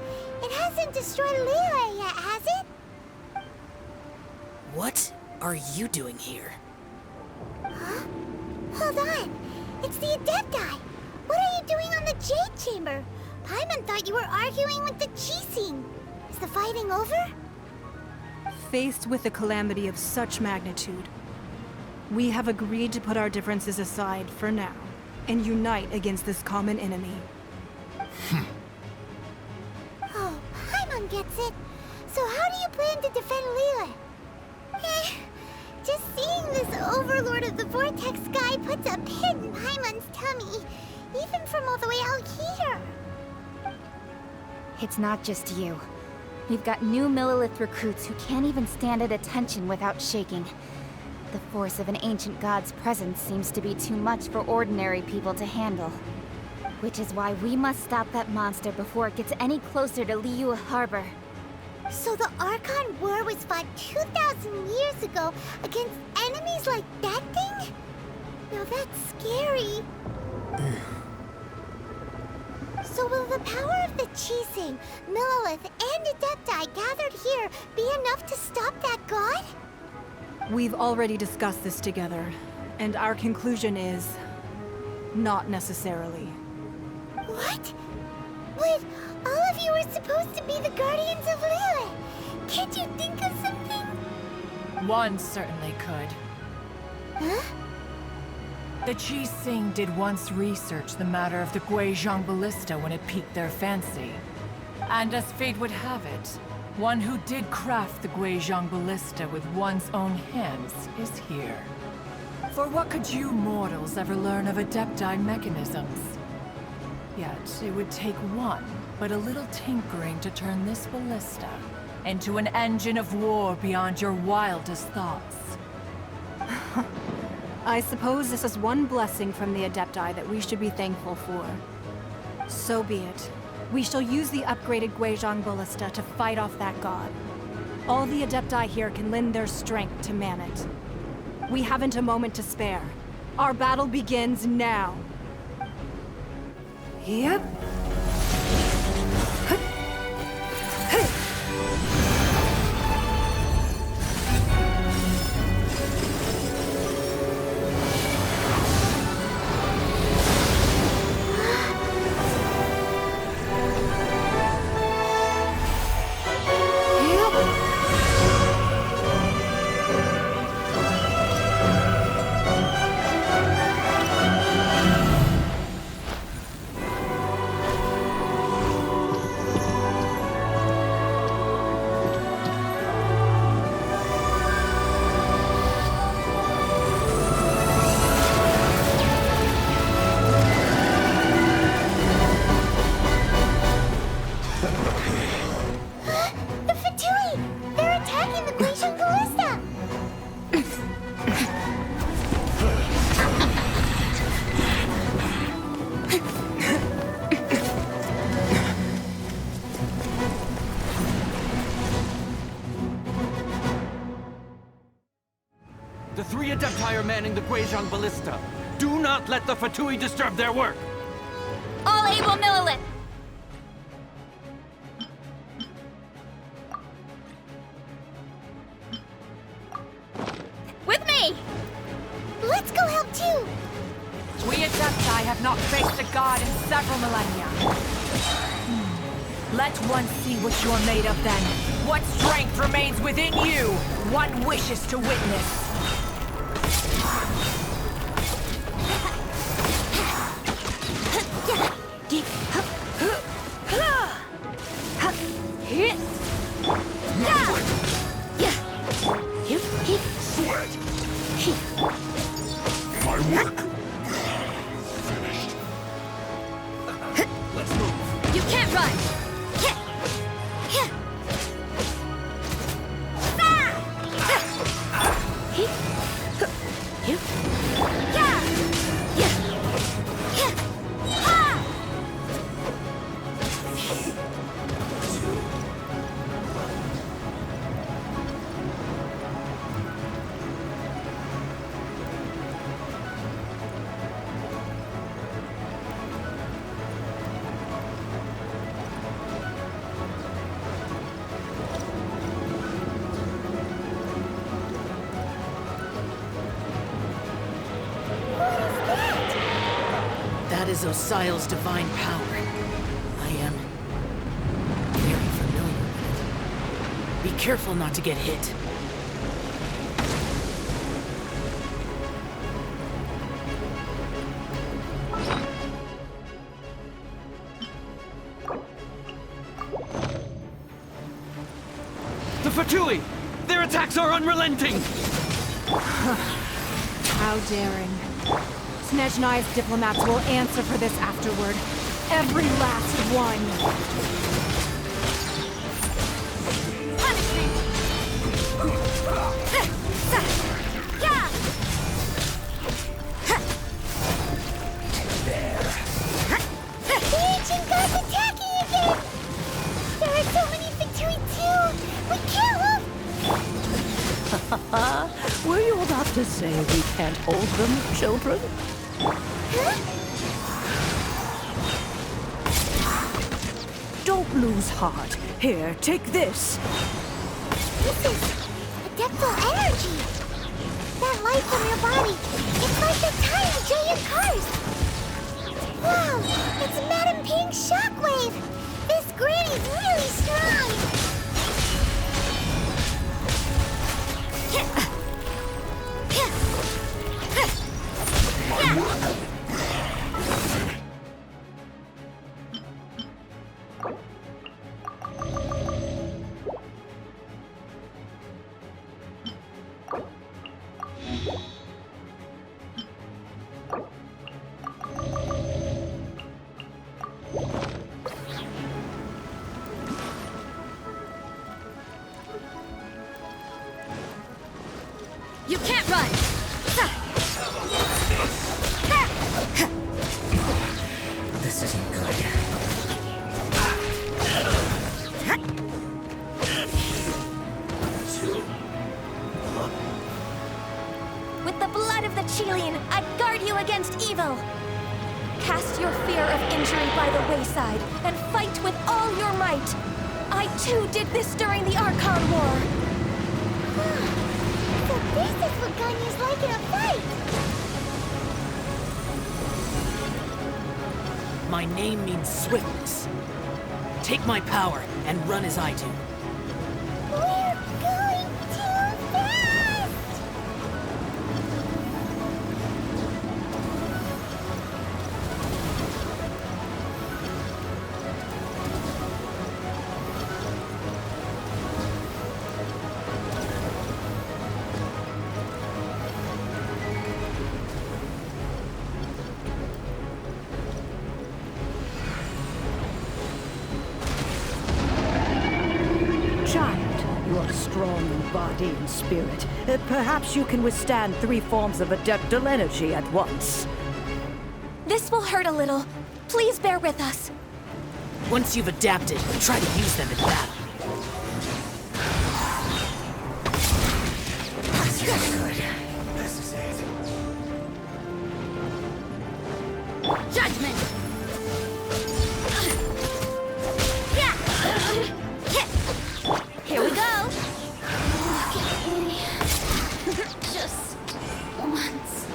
It hasn't destroyed Liyue yet, has it? What are you doing here? Huh? Hold on. It's the Adepti. What are you doing on the Jade Chamber? Paimon thought you were arguing with the Qixing. Is the fighting over? Faced with a calamity of such magnitude, we have agreed to put our differences aside for now and unite against this common enemy. Oh, Paimon gets it. So how do you plan to defend Liyue? Just seeing this Overlord of the Vortex guy puts a pit in Paimon's tummy, even from all the way out here. It's not just you. We've got new Millelith recruits who can't even stand at attention without shaking. The force of an ancient god's presence seems to be too much for ordinary people to handle. Which is why we must stop that monster before it gets any closer to Liyue Harbor. So the Archon War was fought 2,000 years ago against enemies like that thing? Now that's scary. So will the power of the Qixing, Millelith, and Adepti gathered here be enough to stop that god? We've already discussed this together, and our conclusion is... not necessarily. What? But all of you are supposed to be the Guardians of Liyue. Can't you think of something? One certainly could. Huh? The Qixing did once research the matter of the Guizhong Ballista when it piqued their fancy. And as fate would have it, one who did craft the Guizhong Ballista with one's own hands is here. For what could you mortals ever learn of Adepti mechanisms? Yet, it would take one, but a little tinkering to turn this ballista into an engine of war beyond your wildest thoughts. I suppose this is one blessing from the Adepti that we should be thankful for. So be it. We shall use the upgraded Guizhong Ballista to fight off that god. All the Adepti here can lend their strength to man it. We haven't a moment to spare. Our battle begins now. Yep. The three Adepti are manning the Guizhong Ballista. Do not let the Fatui disturb their work! All able Millelith! With me! Let's go help too! We Adepti have not faced a god in several millennia. Let one see what you're made of then. What strength remains within you? What wishes to witness? My work finished. Let's move. You can't run! That is Osial's divine power. I am very familiar with it. Be careful not to get hit. The Fatui! Their attacks are unrelenting! How daring. Snezhnai's diplomats will answer for this afterward. Every last one. Were you about to say we can't hold them, children? Don't lose heart. Here, take this. This is adeptal energy. That light from your body, it's like the tiny giant cars. Wow, it's Madam Pink's shockwave. This granny's really strong. You can't run! This isn't good. With the blood of the Chilean, I guard you against evil! Cast your fear of injury by the wayside, and fight with all your might! I too did this during the Archon War! So this is what Ganyu's like in a fight! My name means swiftness. Take my power and run as I do. We're going too fast! Child, you are strong in body and spirit. Perhaps you can withstand 3 forms of adeptal energy at once. This will hurt a little. Please bear with us. Once you've adapted, try to use them in battle. This is good. This is it. Judgment! Here we go! Just once.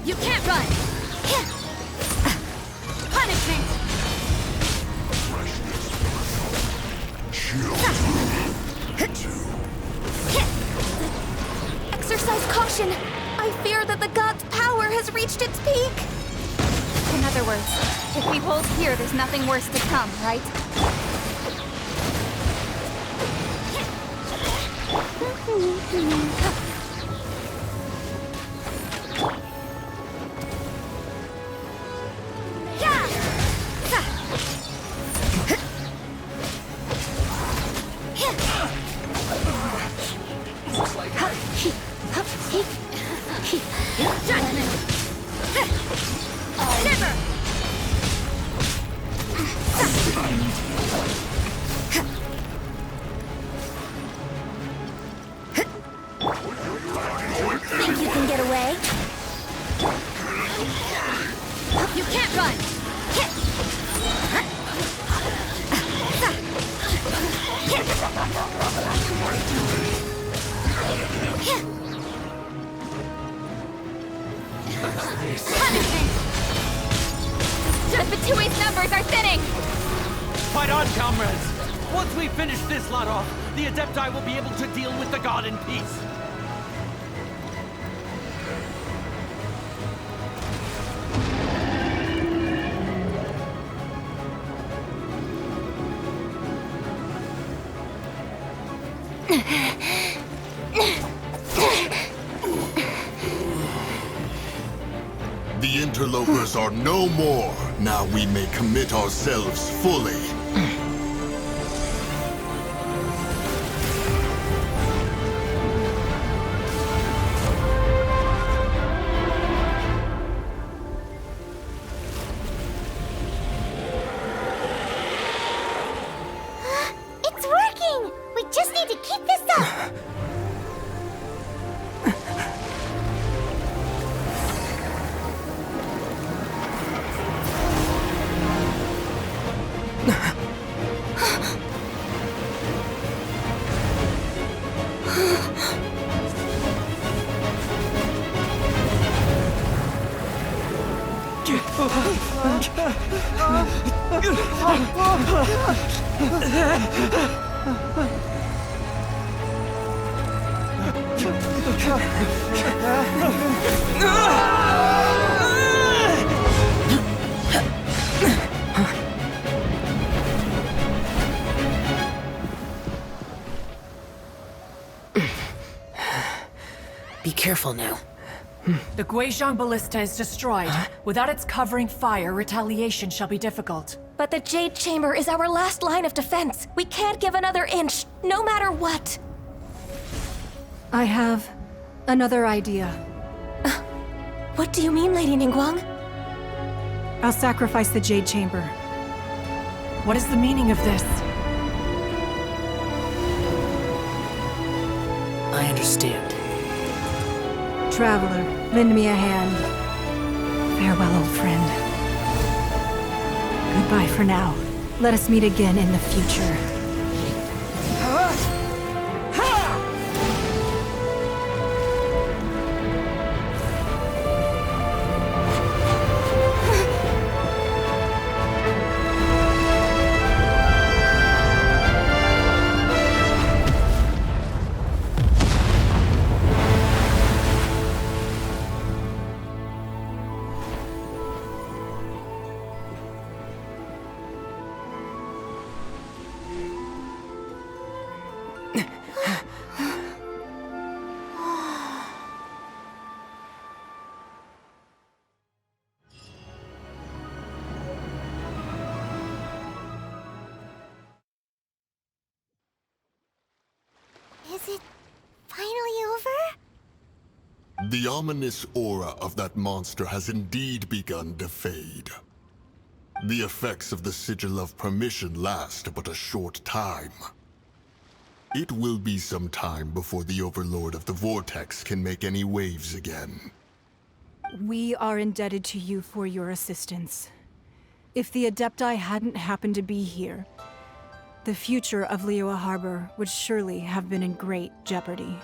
You can't run! Punishment! Exercise caution! I fear that the god's power has reached its peak! In other words, if we hold here, there's nothing worse to come, right? Think you can get away? You can't run! Punishment! The Batui's numbers are thinning! Fight on, comrades! Once we finish this lot off, the Adepti will be able to deal with the god in peace. The interlopers are no more. Now we may commit ourselves fully. Be careful now. The Guizhong Ballista is destroyed. Without its covering fire, retaliation shall be difficult. But the Jade Chamber is our last line of defense. We can't give another inch, no matter what. I have another idea. What do you mean, Lady Ningguang? I'll sacrifice the Jade Chamber. What is the meaning of this? I understand. Traveler, lend me a hand. Farewell, old friend. Goodbye for now. Let us meet again in the future. Is it finally over? The ominous aura of that monster has indeed begun to fade. The effects of the Sigil of Permission last but a short time. It will be some time before the Overlord of the Vortex can make any waves again. We are indebted to you for your assistance. If the Adepti hadn't happened to be here, the future of Liyue Harbor would surely have been in great jeopardy.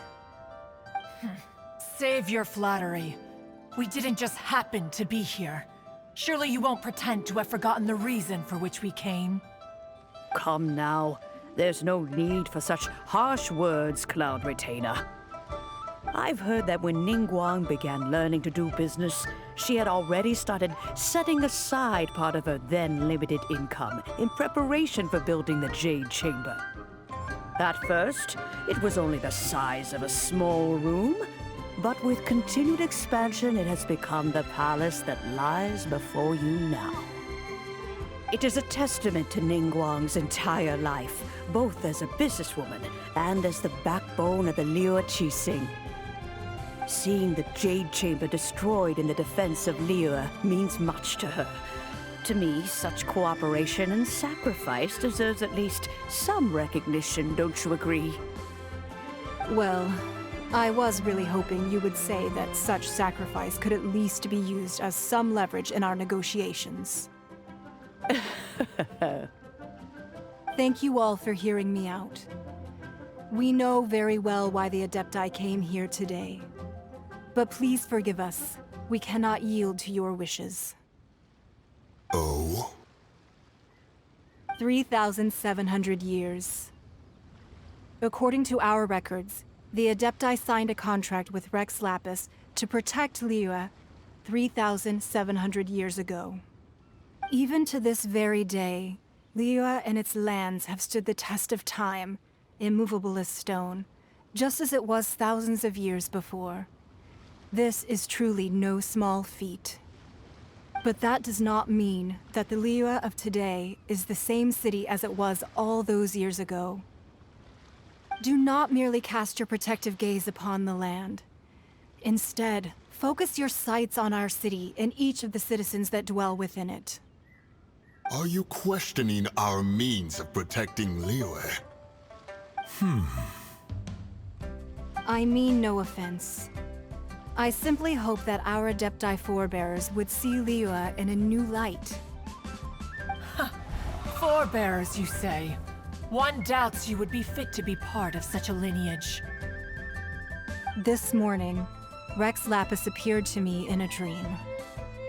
Save your flattery. We didn't just happen to be here. Surely you won't pretend to have forgotten the reason for which we came. Come now. There's no need for such harsh words, Cloud Retainer. I've heard that when Ningguang began learning to do business, she had already started setting aside part of her then limited income in preparation for building the Jade Chamber. At first, it was only the size of a small room, but with continued expansion, it has become the palace that lies before you now. It is a testament to Ningguang's entire life, both as a businesswoman and as the backbone of the Liyue Qixing. Seeing the Jade Chamber destroyed in the defense of Liyue means much to her. To me, such cooperation and sacrifice deserves at least some recognition, don't you agree? Well, I was really hoping you would say that such sacrifice could at least be used as some leverage in our negotiations. Thank you all for hearing me out. We know very well why the Adepti came here today. But please forgive us. We cannot yield to your wishes. Oh? 3,700 years. According to our records, the Adepti signed a contract with Rex Lapis to protect Liyue 3,700 years ago. Even to this very day, Liyue and its lands have stood the test of time, immovable as stone, just as it was thousands of years before. This is truly no small feat. But that does not mean that the Liyue of today is the same city as it was all those years ago. Do not merely cast your protective gaze upon the land. Instead, focus your sights on our city and each of the citizens that dwell within it. Are you questioning our means of protecting Liyue? I mean no offense. I simply hope that our Adepti forebears would see Liyue in a new light. Forebears, you say? One doubts you would be fit to be part of such a lineage. This morning, Rex Lapis appeared to me in a dream.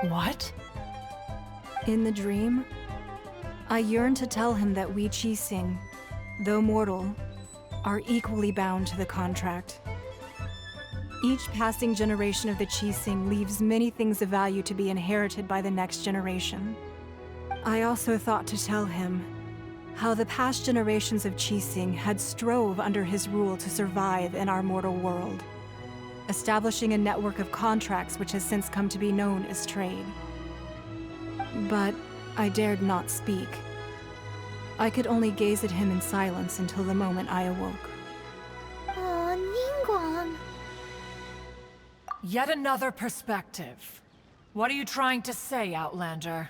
What? In the dream, I yearned to tell him that we Qixing, though mortal, are equally bound to the contract. Each passing generation of the Qixing leaves many things of value to be inherited by the next generation. I also thought to tell him how the past generations of Qixing had strove under his rule to survive in our mortal world, establishing a network of contracts which has since come to be known as trade. But I dared not speak. I could only gaze at him in silence until the moment I awoke. Oh, Ningguang. Yet another perspective. What are you trying to say, Outlander?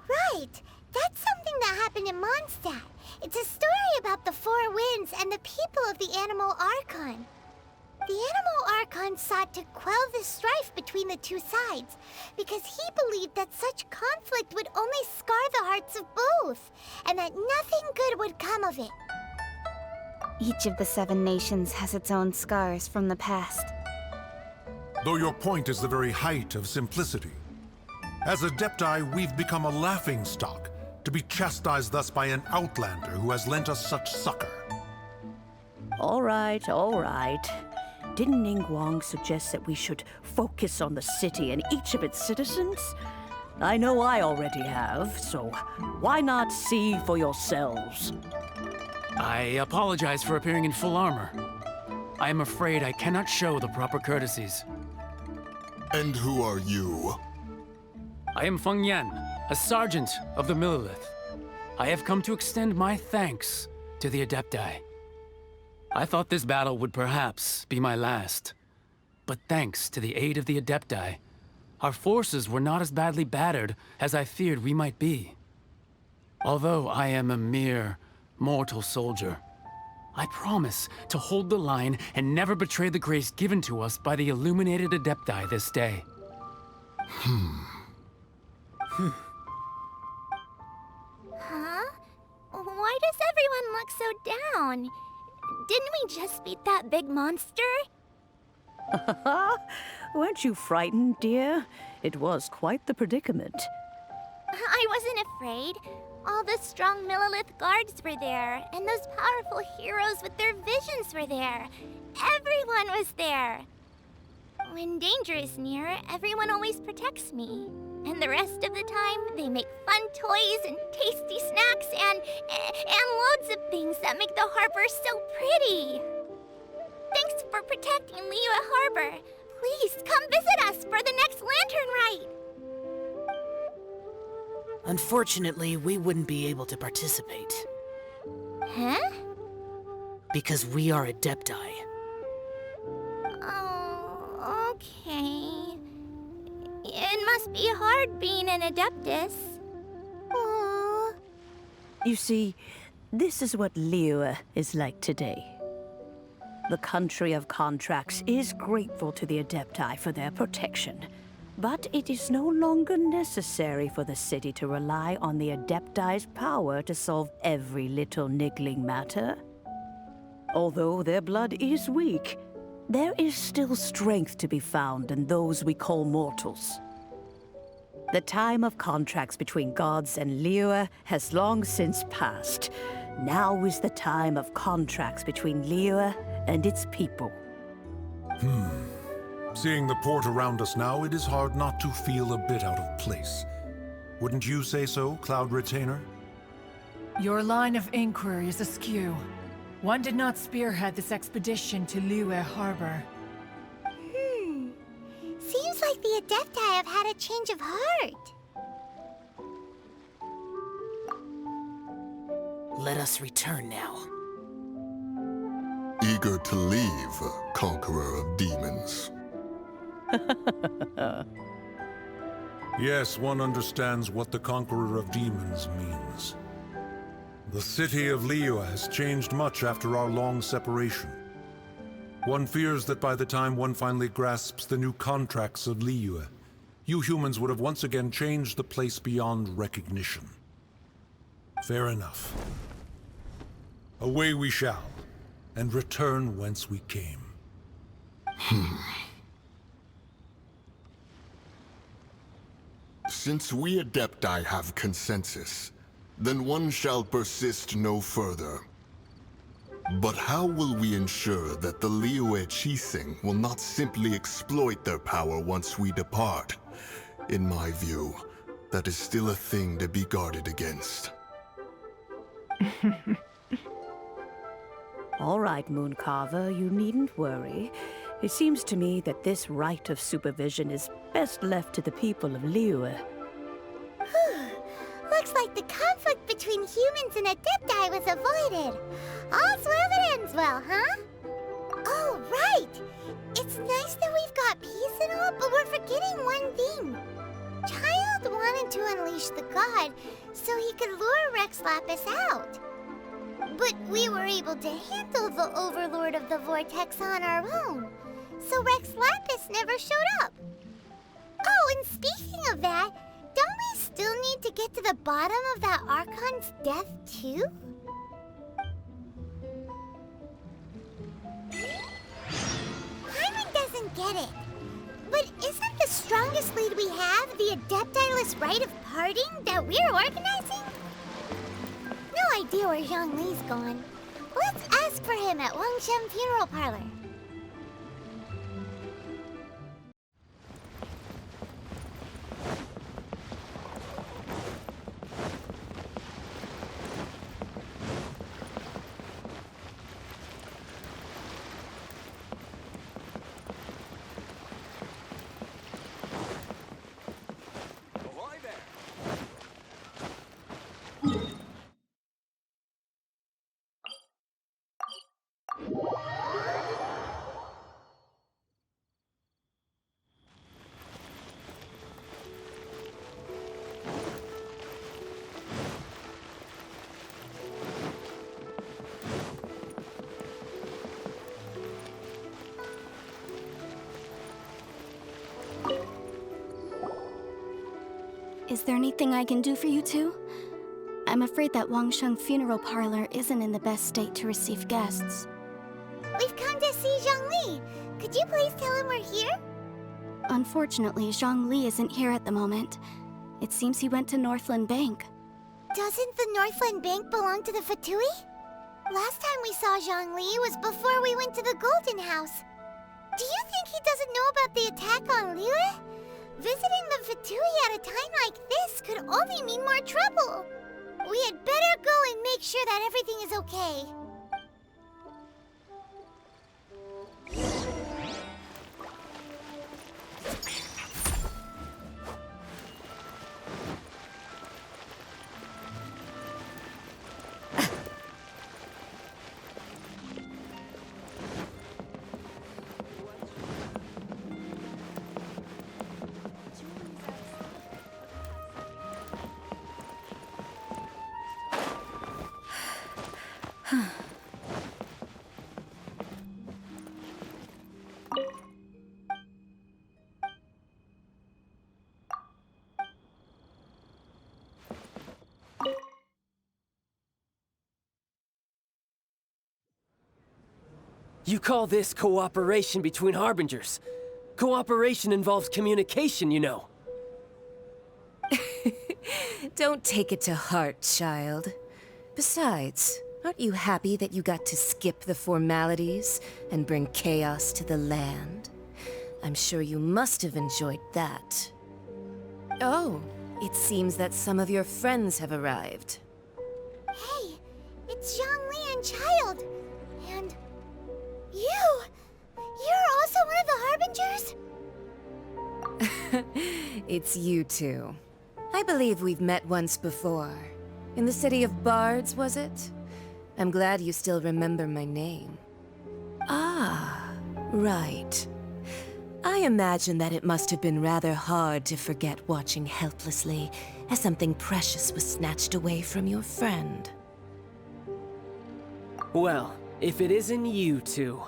Right! That's something that happened in Mondstadt. It's a story about the Four Winds and the people of the Animal Archon. The Animal Archon sought to quell the strife between the two sides, because he believed that such conflict would only scar the hearts of both, and that nothing good would come of it. Each of the 7 nations has its own scars from the past. Though your point is the very height of simplicity. As Adepti, we've become a laughingstock, to be chastised thus by an outlander who has lent us such succor. All right, all right. Didn't Ningguang suggest that we should focus on the city and each of its citizens? I know I already have, so why not see for yourselves? I apologize for appearing in full armor. I am afraid I cannot show the proper courtesies. And who are you? I am Feng Yan, a sergeant of the Millelith. I have come to extend my thanks to the Adepti. I thought this battle would perhaps be my last. But thanks to the aid of the Adepti, our forces were not as badly battered as I feared we might be. Although I am a mere mortal soldier, I promise to hold the line and never betray the grace given to us by the illuminated Adepti this day. Huh? Why does everyone look so down? Didn't we just beat that big monster? Weren't you frightened, dear? It was quite the predicament. I wasn't afraid. All the strong Millelith guards were there, and those powerful heroes with their visions were there. Everyone was there. When danger is near, everyone always protects me. And the rest of the time, they make fun toys and tasty snacks and loads of things that make the harbor so pretty. Thanks for protecting Liyue Harbor. Please come visit us for the next lantern rite. Unfortunately, we wouldn't be able to participate. Huh? Because we are Adepti. Oh, okay. It must be hard being an Adeptus. Aww. You see, this is what Liyue is like today. The country of contracts is grateful to the Adepti for their protection. But it is no longer necessary for the city to rely on the Adepti's power to solve every little niggling matter. Although their blood is weak, there is still strength to be found in those we call mortals. The time of contracts between gods and Liyue has long since passed. Now is the time of contracts between Liyue and its people. Seeing the port around us now, it is hard not to feel a bit out of place. Wouldn't you say so, Cloud Retainer? Your line of inquiry is askew. One did not spearhead this expedition to Liyue Harbor. Seems like the Adepti have had a change of heart. Let us return now. Eager to leave, Conqueror of Demons. Yes, one understands what the Conqueror of Demons means. The city of Liyue has changed much after our long separation. One fears that by the time one finally grasps the new contracts of Liyue, you humans would have once again changed the place beyond recognition. Fair enough. Away we shall, and return whence we came. Since we Adepti have consensus, then one shall persist no further. But how will we ensure that the Liyue Qixing will not simply exploit their power once we depart? In my view, that is still a thing to be guarded against. All right, Mooncarver, you needn't worry. It seems to me that this right of supervision is best left to the people of Liyue. Looks like the conflict between humans and Adepti was avoided. All's well that ends well, huh? Oh, right! It's nice that we've got peace and all, but we're forgetting one thing. Childe wanted to unleash the god so he could lure Rex Lapis out. But we were able to handle the Overlord of the Vortex on our own, so Rex Lapis never showed up. Oh, and speaking of that, don't we still need to get to the bottom of that Archon's death, too? Hyman doesn't get it. But isn't the strongest lead we have the Adepti-less Rite of Parting that we're organizing? No idea where Zhongli's gone. Let's ask for him at Wangshen Funeral Parlor. Is there anything I can do for you two? I'm afraid that Wangshen Funeral Parlor isn't in the best state to receive guests. We've come to see Zhongli. Could you please tell him we're here? Unfortunately, Zhongli isn't here at the moment. It seems he went to Northland Bank. Doesn't the Northland Bank belong to the Fatui? Last time we saw Zhongli was before we went to the Golden House. Do you think he doesn't know about the attack on Liyue? Visiting the Fatui at a time like this could only mean more trouble. We had better go and make sure that everything is okay. You call this cooperation between Harbingers? Cooperation involves communication, you know. Don't take it to heart, child. Besides, aren't you happy that you got to skip the formalities and bring chaos to the land? I'm sure you must have enjoyed that. Oh, it seems that some of your friends have arrived. Hey, it's Zhongli and Childe. And you! You're also one of the Harbingers? It's you two. I believe we've met once before. In the city of Bards, was it? I'm glad you still remember my name. Ah, right. I imagine that it must have been rather hard to forget watching helplessly as something precious was snatched away from your friend. Well, if it isn't you two.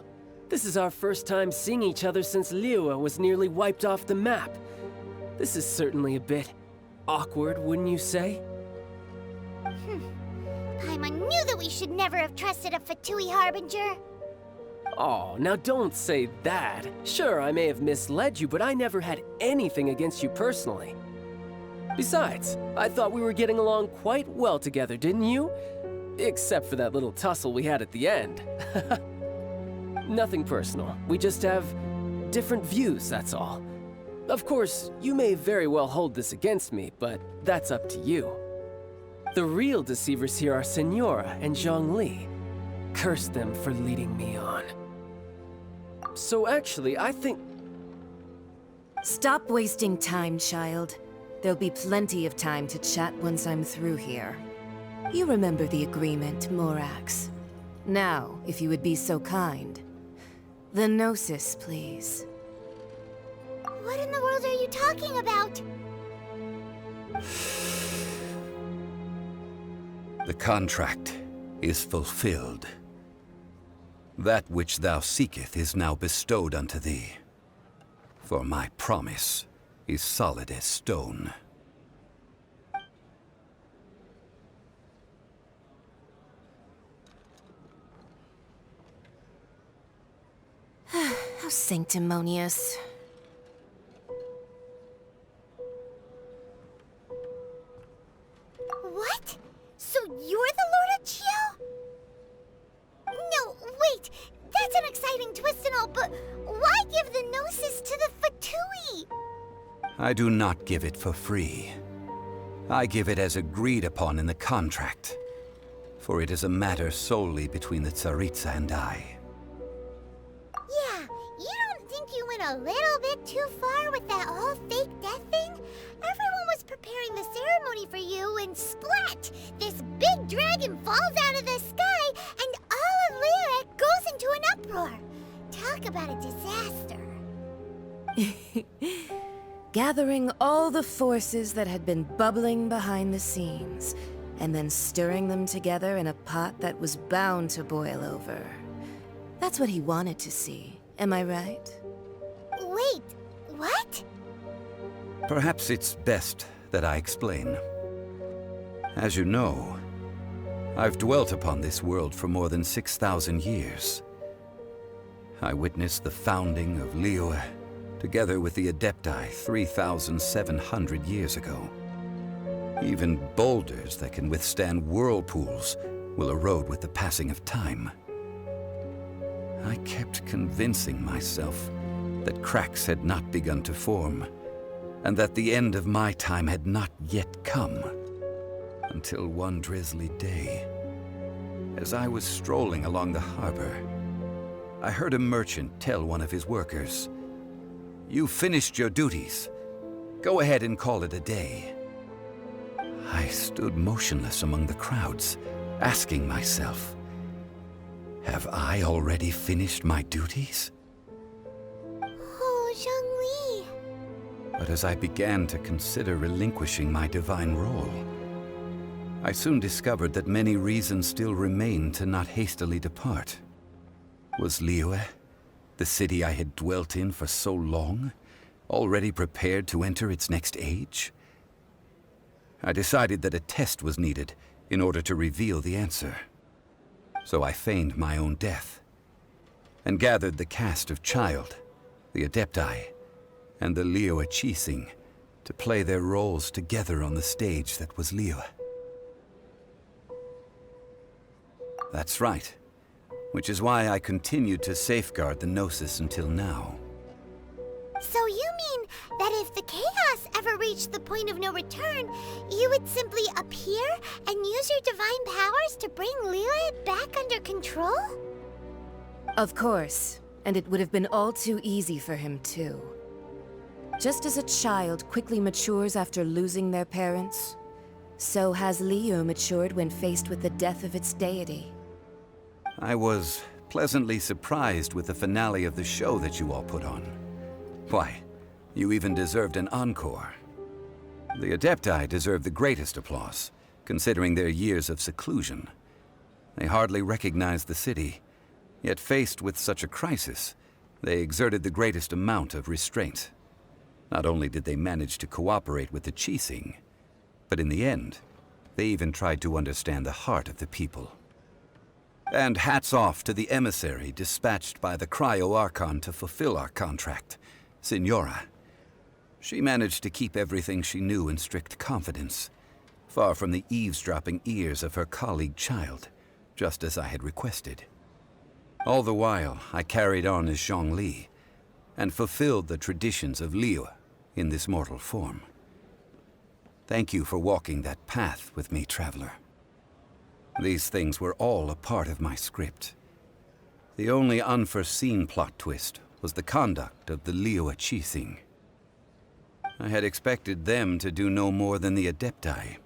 This is our first time seeing each other since Liyue was nearly wiped off the map. This is certainly a bit awkward, wouldn't you say? Paimon knew that we should never have trusted a Fatui Harbinger. Oh, now don't say that. Sure, I may have misled you, but I never had anything against you personally. Besides, I thought we were getting along quite well together, didn't you? Except for that little tussle we had at the end. Nothing personal. We just have different views, that's all. Of course, you may very well hold this against me, but that's up to you. The real deceivers here are Senora and Zhongli. Curse them for leading me on. So actually, I think... Stop wasting time, child. There'll be plenty of time to chat once I'm through here. You remember the agreement, Morax. Now, if you would be so kind. The Gnosis, please. What in the world are you talking about? The contract is fulfilled. That which thou seeketh is now bestowed unto thee. For my promise is solid as stone. How sanctimonious. What? So you're the Lord of Chio? No, wait! That's an exciting twist and all, but why give the Gnosis to the Fatui? I do not give it for free. I give it as agreed upon in the contract. For it is a matter solely between the Tsaritsa and I. Yeah, you don't think you went a little bit too far with that whole fake death thing? Everyone was preparing the ceremony for you, and splat! This big dragon falls out of the sky, and all of Liyue goes into an uproar. Talk about a disaster. Gathering all the forces that had been bubbling behind the scenes, and then stirring them together in a pot that was bound to boil over. That's what he wanted to see, am I right? Wait, what? Perhaps it's best that I explain. As you know, I've dwelt upon this world for more than 6,000 years. I witnessed the founding of Liyue, together with the Adepti 3,700 years ago. Even boulders that can withstand whirlpools will erode with the passing of time. I kept convincing myself that cracks had not begun to form, and that the end of my time had not yet come. Until one drizzly day, as I was strolling along the harbor, I heard a merchant tell one of his workers, "You finished your duties. Go ahead and call it a day." I stood motionless among the crowds, asking myself, have I already finished my duties? Oh, Zhongli. But as I began to consider relinquishing my divine role, I soon discovered that many reasons still remained to not hastily depart. Was Liyue, the city I had dwelt in for so long, already prepared to enter its next age? I decided that a test was needed in order to reveal the answer. So I feigned my own death, and gathered the cast of Childe, the Adepti, and the Liyue Qixing to play their roles together on the stage that was Liyue. That's right, which is why I continued to safeguard the Gnosis until now. So you mean that if the chaos ever reached the point of no return, you would simply appear and use your divine powers to bring Liyue back under control? Of course, and it would have been all too easy for him too. Just as a child quickly matures after losing their parents, so has Liyue matured when faced with the death of its deity. I was pleasantly surprised with the finale of the show that you all put on. Why, you even deserved an encore. The Adepti deserve the greatest applause, considering their years of seclusion. They hardly recognized the city, yet faced with such a crisis, they exerted the greatest amount of restraint. Not only did they manage to cooperate with the Qixing, but in the end, they even tried to understand the heart of the people. And hats off to the emissary dispatched by the Cryo-Archon to fulfill our contract, Senora. She managed to keep everything she knew in strict confidence, far from the eavesdropping ears of her colleague Childe, just as I had requested. All the while, I carried on as Zhongli, and fulfilled the traditions of Liyue in this mortal form. Thank you for walking that path with me, traveler. These things were all a part of my script. The only unforeseen plot twist was the conduct of the Liyue Qixing. I had expected them to do no more than the Adepti,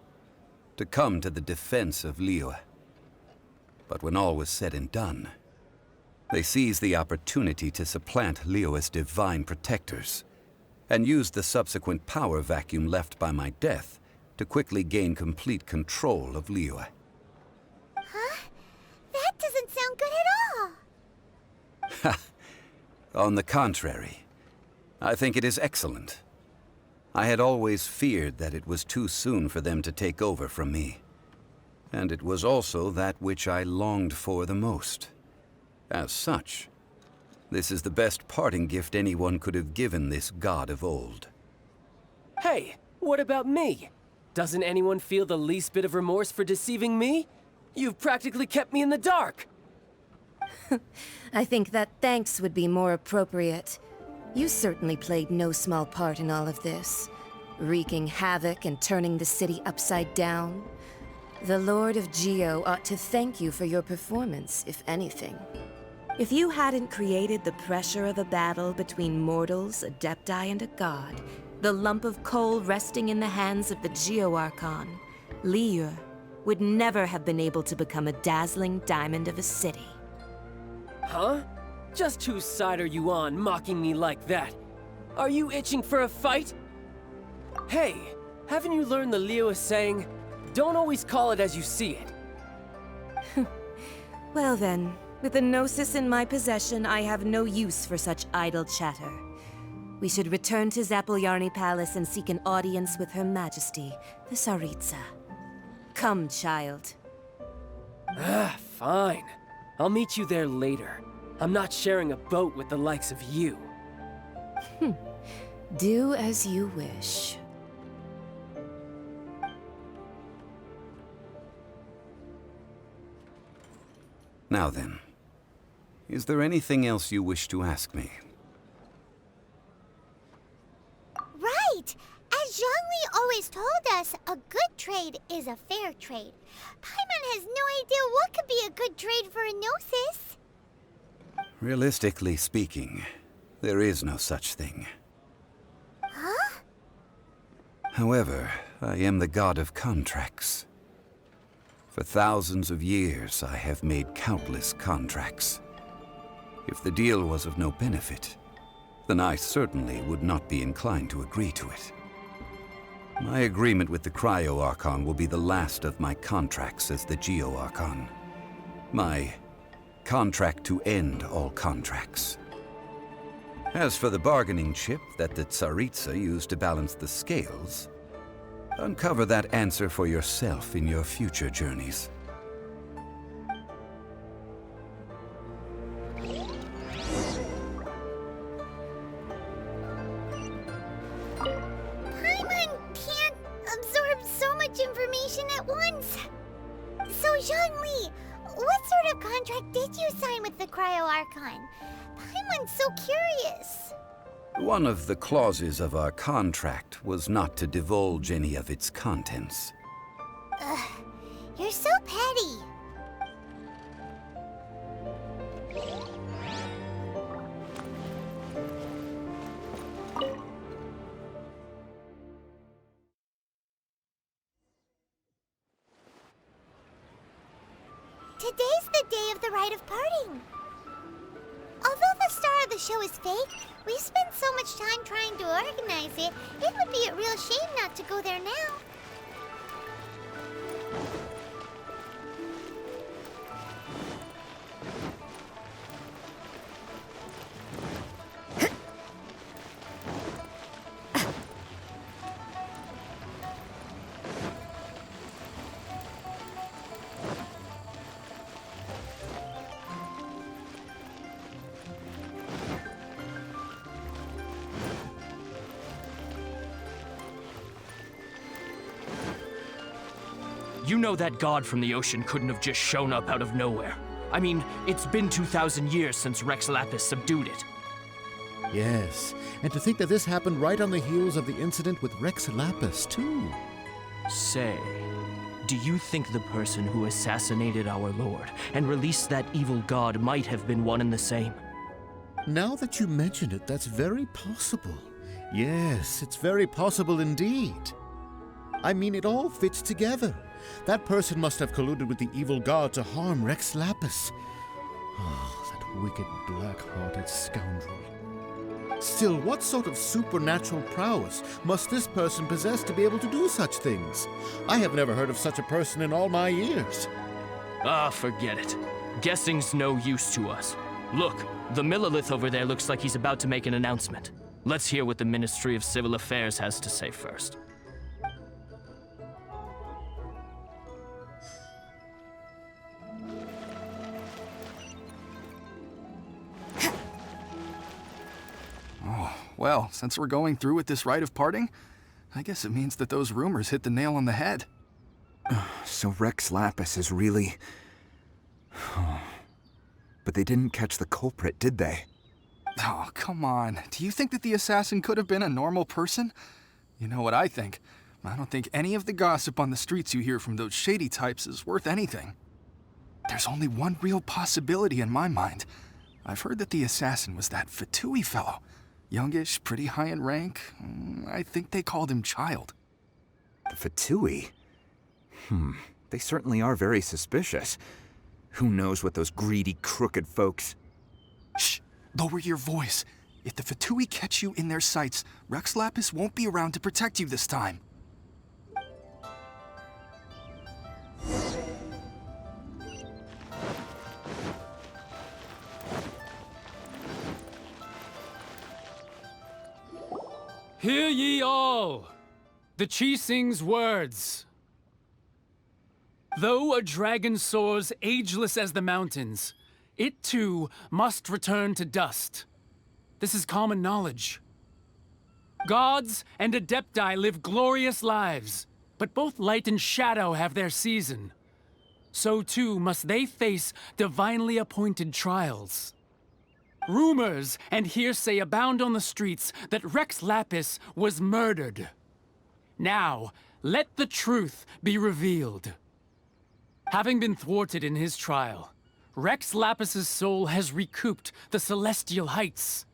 to come to the defense of Liyue. But when all was said and done, they seized the opportunity to supplant Liyue's divine protectors, and used the subsequent power vacuum left by my death to quickly gain complete control of Liyue. Huh? That doesn't sound good at all! Ha! On the contrary, I think it is excellent. I had always feared that it was too soon for them to take over from me. And it was also that which I longed for the most. As such, this is the best parting gift anyone could have given this god of old. Hey, what about me? Doesn't anyone feel the least bit of remorse for deceiving me? You've practically kept me in the dark! I think that thanks would be more appropriate. You certainly played no small part in all of this, wreaking havoc and turning the city upside down. The Lord of Geo ought to thank you for your performance, if anything. If you hadn't created the pressure of a battle between mortals, Adepti, and a god, the lump of coal resting in the hands of the Geo-Archon, Liyue would never have been able to become a dazzling diamond of a city. Huh? Just whose side are you on, mocking me like that? Are you itching for a fight? Hey, haven't you learned the Liyue saying, don't always call it as you see it? Well then, with the Gnosis in my possession, I have no use for such idle chatter. We should return to Zapoljarny Palace and seek an audience with Her Majesty, the Tsaritsa. Come, child. Fine. I'll meet you there later. I'm not sharing a boat with the likes of you. Do as you wish. Now then, is there anything else you wish to ask me? Right! As Zhongli always told us, a good trade is a fair trade. Paimon has no idea what could be a good trade for a Gnosis. Realistically speaking, there is no such thing. Huh? However, I am the god of contracts. For thousands of years, I have made countless contracts. If the deal was of no benefit, then I certainly would not be inclined to agree to it. My agreement with the Cryo-Archon will be the last of my contracts as the Geo-Archon. My contract to end all contracts. As for the bargaining chip that the Tsaritsa used to balance the scales, uncover that answer for yourself in your future journeys. Paimon can't absorb so much information at once. So, Zhongli, what sort of contract did you sign with the Cryo-Archon? Paimon's so curious. One of the clauses of our contract was not to divulge any of its contents. Ugh, you're so petty. Today's the day of the Rite of Parting. Although the star of the show is fake, we've spent so much time trying to organize it, it would be a real shame not to go there now. You know that god from the ocean couldn't have just shown up out of nowhere. I mean, it's been 2,000 years since Rex Lapis subdued it. Yes, and to think that this happened right on the heels of the incident with Rex Lapis, too. Say, do you think the person who assassinated our lord and released that evil god might have been one and the same? Now that you mention it, that's very possible. Yes, it's very possible indeed. I mean, it all fits together. That person must have colluded with the evil god to harm Rex Lapis. Oh, that wicked, black-hearted scoundrel. Still, what sort of supernatural prowess must this person possess to be able to do such things? I have never heard of such a person in all my years. Ah, forget it. Guessing's no use to us. Look, the Millelith over there looks like he's about to make an announcement. Let's hear what the Ministry of Civil Affairs has to say first. Oh, well, since we're going through with this Rite of Parting, I guess it means that those rumors hit the nail on the head. So Rex Lapis is really... But they didn't catch the culprit, did they? Oh, come on. Do you think that the assassin could have been a normal person? You know what I think. I don't think any of the gossip on the streets you hear from those shady types is worth anything. There's only one real possibility in my mind. I've heard that the assassin was that Fatui fellow. Youngish, pretty high in rank. I think they called him Childe. The Fatui? They certainly are very suspicious. Who knows what those greedy, crooked folks... Shh! Lower your voice. If the Fatui catch you in their sights, Rex Lapis won't be around to protect you this time. Hear ye all! The Qixing's words. Though a dragon soars ageless as the mountains, it too must return to dust. This is common knowledge. Gods and Adepti live glorious lives, but both light and shadow have their season. So too must they face divinely appointed trials. Rumors and hearsay abound on the streets that Rex Lapis was murdered. Now, let the truth be revealed. Having been thwarted in his trial, Rex Lapis's soul has recouped the celestial heights.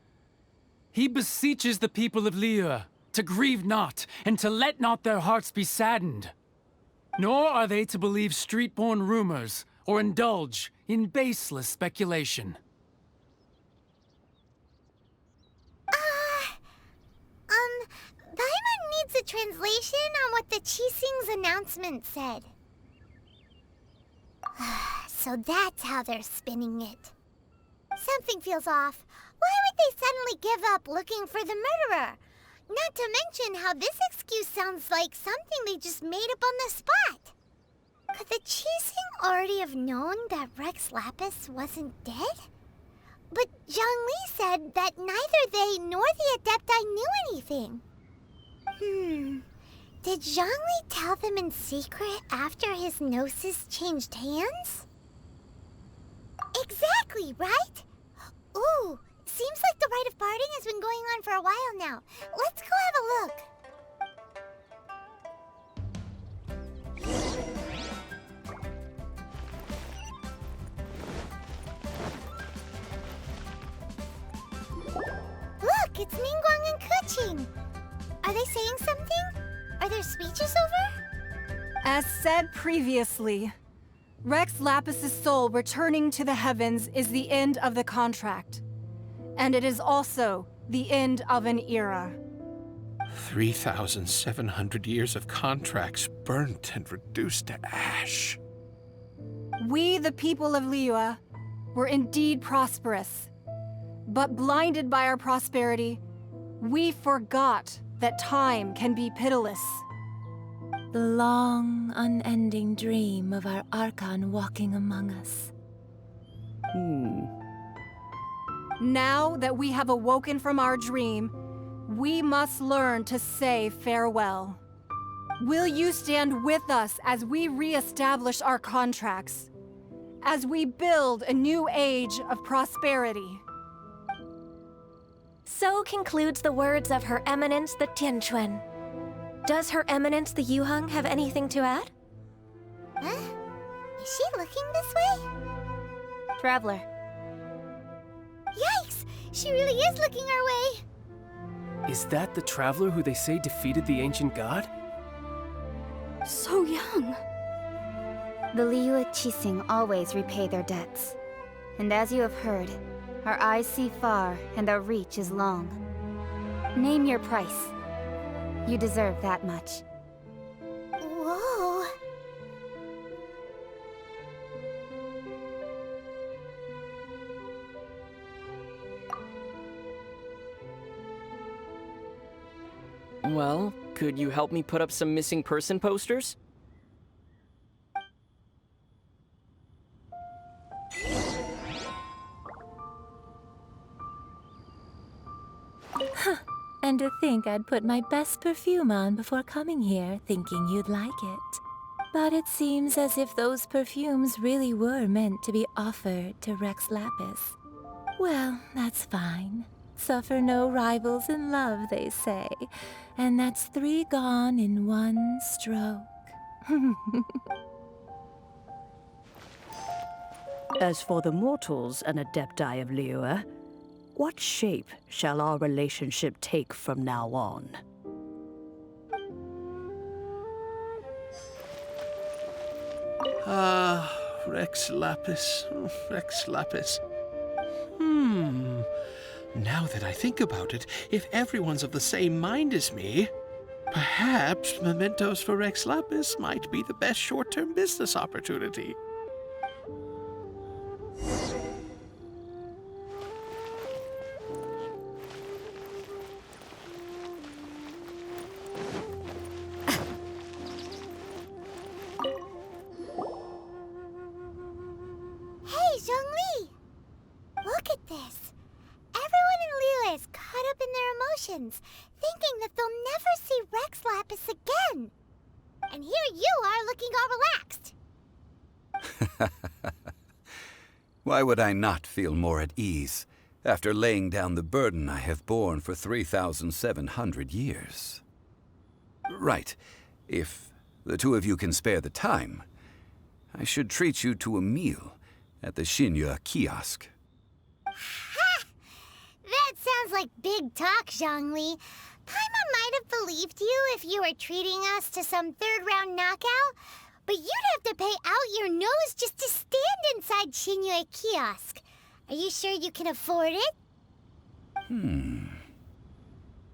He beseeches the people of Liyue to grieve not and to let not their hearts be saddened. Nor are they to believe street-born rumors or indulge in baseless speculation. Paimon needs a translation on what the Qixing's announcement said. So that's how they're spinning it. Something feels off. Why would they suddenly give up looking for the murderer? Not to mention how this excuse sounds like something they just made up on the spot. Could the Qixing already have known that Rex Lapis wasn't dead? But Zhongli said that neither they nor the Adepti knew anything. Did Zhongli tell them in secret after his gnosis changed hands? Exactly, right? Ooh, seems like the Rite of Parting has been going on for a while now. Let's go have a look. Look, it's Ningguang and Keqing. Are they saying something? Are their speeches over? As said previously, Rex Lapis's soul returning to the heavens is the end of the contract. And it is also the end of an era. 3,700 years of contracts burnt and reduced to ash. We, the people of Liyue, were indeed prosperous. But blinded by our prosperity, we forgot that time can be pitiless. The long, unending dream of our Archon walking among us. Now that we have awoken from our dream, we must learn to say farewell. Will you stand with us as we re-establish our contracts? As we build a new age of prosperity? So concludes the words of Her Eminence the Tianquan. Does Her Eminence the Yuheng have anything to add? Huh? Is she looking this way? Traveler. Yikes! She really is looking our way! Is that the traveler who they say defeated the ancient god? So young. The Liyue Qixing always repay their debts. And as you have heard, our eyes see far and our reach is long. Name your price. You deserve that much. Whoa. Well, could you help me put up some missing person posters? And to think I'd put my best perfume on before coming here, thinking you'd like it. But it seems as if those perfumes really were meant to be offered to Rex Lapis. Well, that's fine. Suffer no rivals in love, they say. And that's 3 gone in 1 stroke. As for the mortals and Adepti of Liyue, what shape shall our relationship take from now on? Rex Lapis. Rex Lapis. Now that I think about it, if everyone's of the same mind as me, perhaps mementos for Rex Lapis might be the best short-term business opportunity. Hey, Zhongli! Look at this. Everyone in Liyue is caught up in their emotions, thinking that they'll never see Rex Lapis again. And here you are looking all relaxed. Why would I not feel more at ease after laying down the burden I have borne for 3,700 years? Right. If the two of you can spare the time, I should treat you to a meal at the Xinyue kiosk. Ha! That sounds like big talk, Zhongli. Paimon might have believed you if you were treating us to some third-round knockout, but you'd have to pay out your nose just to stand inside Xinyue kiosk. Are you sure you can afford it?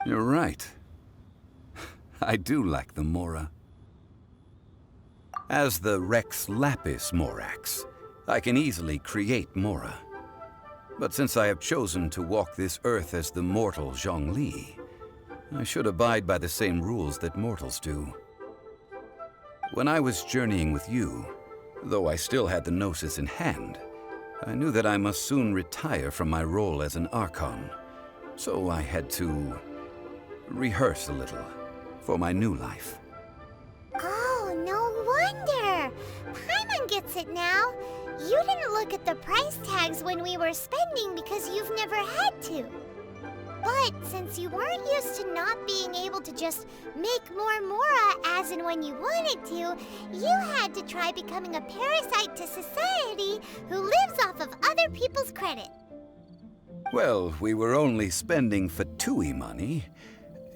You're right. I do like the Mora. As the Rex Lapis Morax, I can easily create Mora. But since I have chosen to walk this earth as the mortal Zhongli, I should abide by the same rules that mortals do. When I was journeying with you, though I still had the Gnosis in hand, I knew that I must soon retire from my role as an Archon, so I had to rehearse a little for my new life. Oh, no wonder! Paimon gets it now. You didn't look at the price tags when we were spending because you've never had to. But since you weren't used to not being able to just make more Mora as and when you wanted to, you had to try becoming a parasite to society who lives off of other people's credit. Well, we were only spending Fatui money.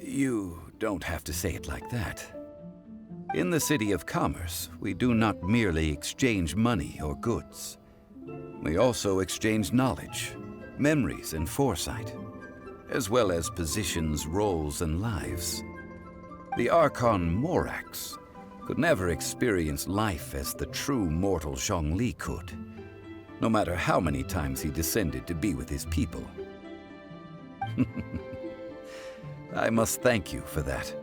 You don't have to say it like that. In the City of Commerce, we do not merely exchange money or goods. We also exchange knowledge, memories, and foresight, as well as positions, roles, and lives. The Archon Morax could never experience life as the true mortal Zhongli could, no matter how many times he descended to be with his people. I must thank you for that.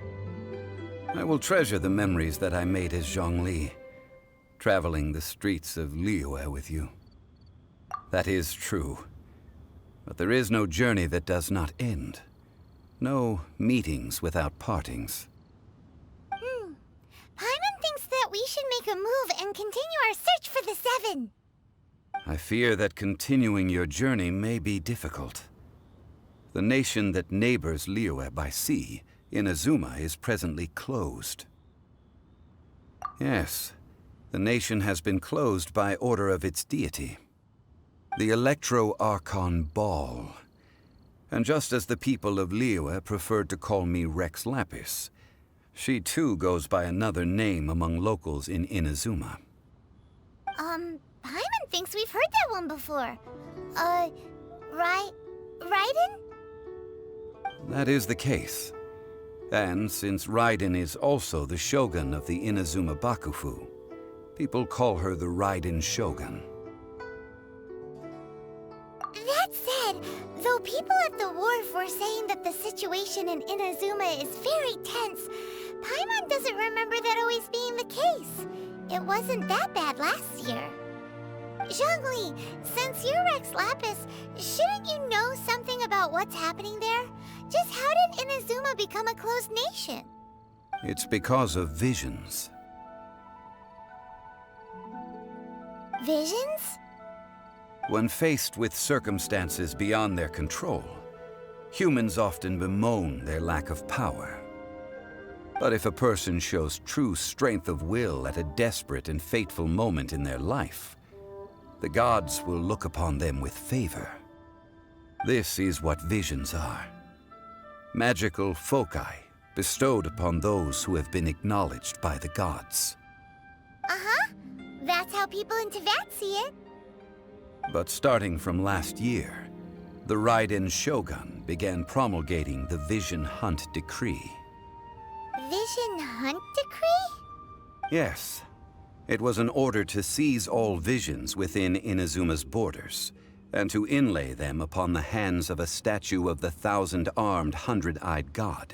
I will treasure the memories that I made as Zhongli, traveling the streets of Liyue with you. That is true. But there is no journey that does not end. No meetings without partings. should make a move and continue our search for the Seven. I fear that continuing your journey may be difficult. The nation that neighbors Liyue by sea, Inazuma, is presently closed. Yes, the nation has been closed by order of its deity, the Electro-Archon Ball. And just as the people of Liyue preferred to call me Rex Lapis, she too goes by another name among locals in Inazuma. Paimon thinks we've heard that one before. Raiden? That is the case. And since Raiden is also the shogun of the Inazuma Bakufu, people call her the Raiden Shogun. That said, though people at the wharf were saying that the situation in Inazuma is very tense, Paimon doesn't remember that always being the case. It wasn't that bad last year. Zhongli, since you're Rex Lapis, shouldn't you know something about what's happening there? Just how did Inazuma become a closed nation? It's because of visions. Visions? When faced with circumstances beyond their control, humans often bemoan their lack of power. But if a person shows true strength of will at a desperate and fateful moment in their life, the gods will look upon them with favor. This is what visions are. Magical foci bestowed upon those who have been acknowledged by the gods. Uh-huh. That's how people in Teyvat see it. But starting from last year, the Raiden Shogun began promulgating the Vision Hunt Decree. Vision Hunt Decree? Yes. It was an order to seize all visions within Inazuma's borders, and to inlay them upon the hands of a statue of the thousand-armed, hundred-eyed god.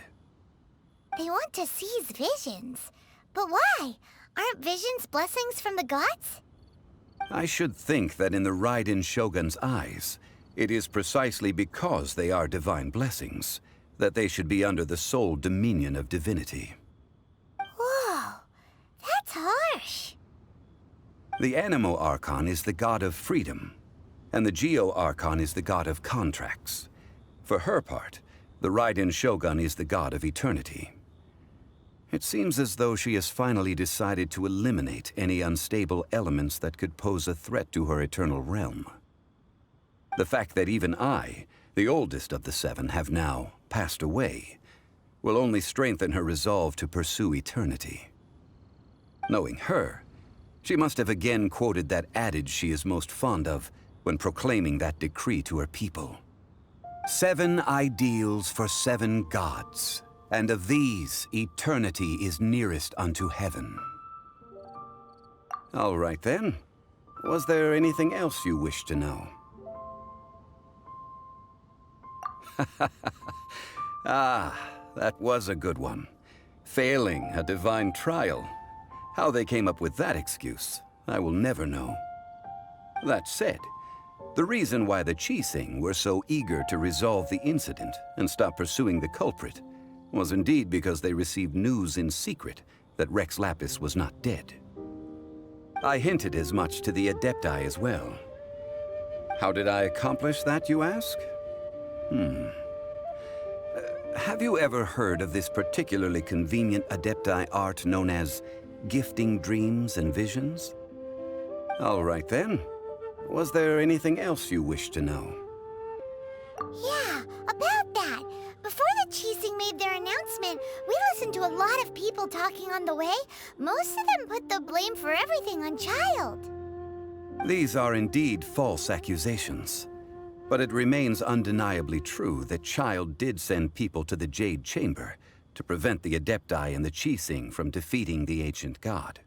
They want to seize visions. But why? Aren't visions blessings from the gods? I should think that in the Raiden Shogun's eyes, it is precisely because they are divine blessings that they should be under the sole dominion of divinity. Whoa, that's harsh. The Animo Archon is the god of freedom, and the Geo Archon is the god of contracts. For her part, the Raiden Shogun is the god of eternity. It seems as though she has finally decided to eliminate any unstable elements that could pose a threat to her eternal realm. The fact that even I, the oldest of the seven, have now passed away, will only strengthen her resolve to pursue eternity. Knowing her, she must have again quoted that adage she is most fond of when proclaiming that decree to her people. 7 ideals for 7 gods, and of these, eternity is nearest unto heaven. All right then. Was there anything else you wish to know? Ah, that was a good one. Failing a divine trial. How they came up with that excuse, I will never know. That said, the reason why the Qixing were so eager to resolve the incident and stop pursuing the culprit was indeed because they received news in secret that Rex Lapis was not dead. I hinted as much to the Adepti as well. How did I accomplish that, you ask? Have you ever heard of this particularly convenient Adepti art known as gifting dreams and visions? All right then. Was there anything else you wish to know? Yeah, about that. Before the Qixing made their announcement, we listened to a lot of people talking on the way. Most of them put the blame for everything on Childe. These are indeed false accusations. But it remains undeniably true that Childe did send people to the Jade Chamber to prevent the Adepti and the Qixing from defeating the ancient god.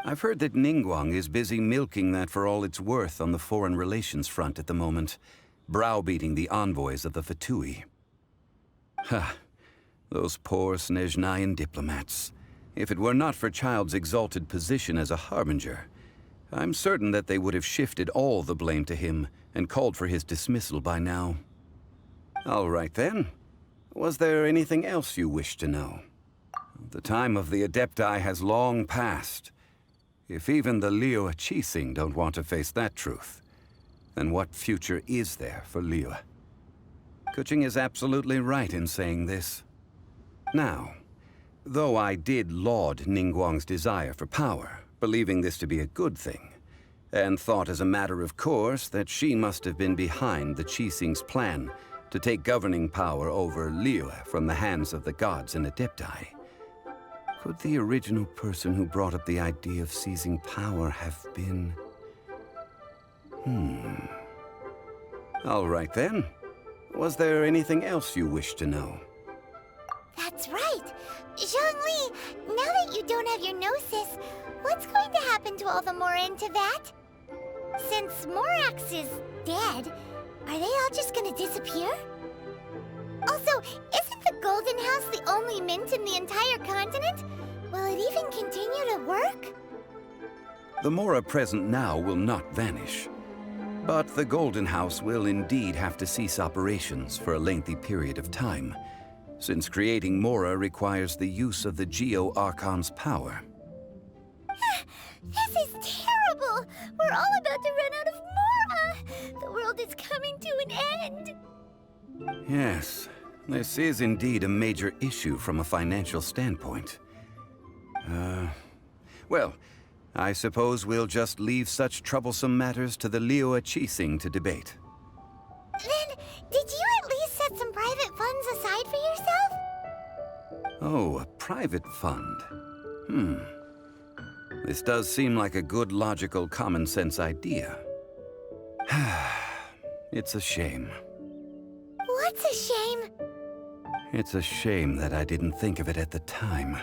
I've heard that Ningguang is busy milking that for all it's worth on the foreign relations front at the moment, browbeating the envoys of the Fatui. Ha! Those poor Snezhnayan diplomats. If it were not for Childe's exalted position as a harbinger, I'm certain that they would have shifted all the blame to him and called for his dismissal by now. All right then. Was there anything else you wish to know? The time of the Adepti has long passed, If even the Liyue Qixing don't want to face that truth, then what future is there for Liyue? Kuching is absolutely right in saying this. Now, though I did laud Ningguang's desire for power, believing this to be a good thing, and thought as a matter of course that she must have been behind the Qixing's plan to take governing power over Liyue from the hands of the gods and Adepti, could the original person who brought up the idea of seizing power have been... All right then. Was there anything else you wish to know? That's right. Zhongli, now that you don't have your gnosis, what's going to happen to all the Mora in Teyvat? Since Morax is dead, are they all just gonna disappear? Also, isn't the Golden House the only mint in the entire continent? Will it even continue to work? The Mora present now will not vanish. But the Golden House will indeed have to cease operations for a lengthy period of time, since creating Mora requires the use of the Geo-Archon's power. This is terrible! We're all about to run out of Mora! The world is coming to an end! Yes, this is indeed a major issue from a financial standpoint. Well, I suppose we'll just leave such troublesome matters to the Liyue Qixing to debate. Then, did you at least set some private funds aside for yourself? Oh, a private fund. This does seem like a good, logical, common-sense idea. It's a shame. What's a shame? It's a shame that I didn't think of it at the time.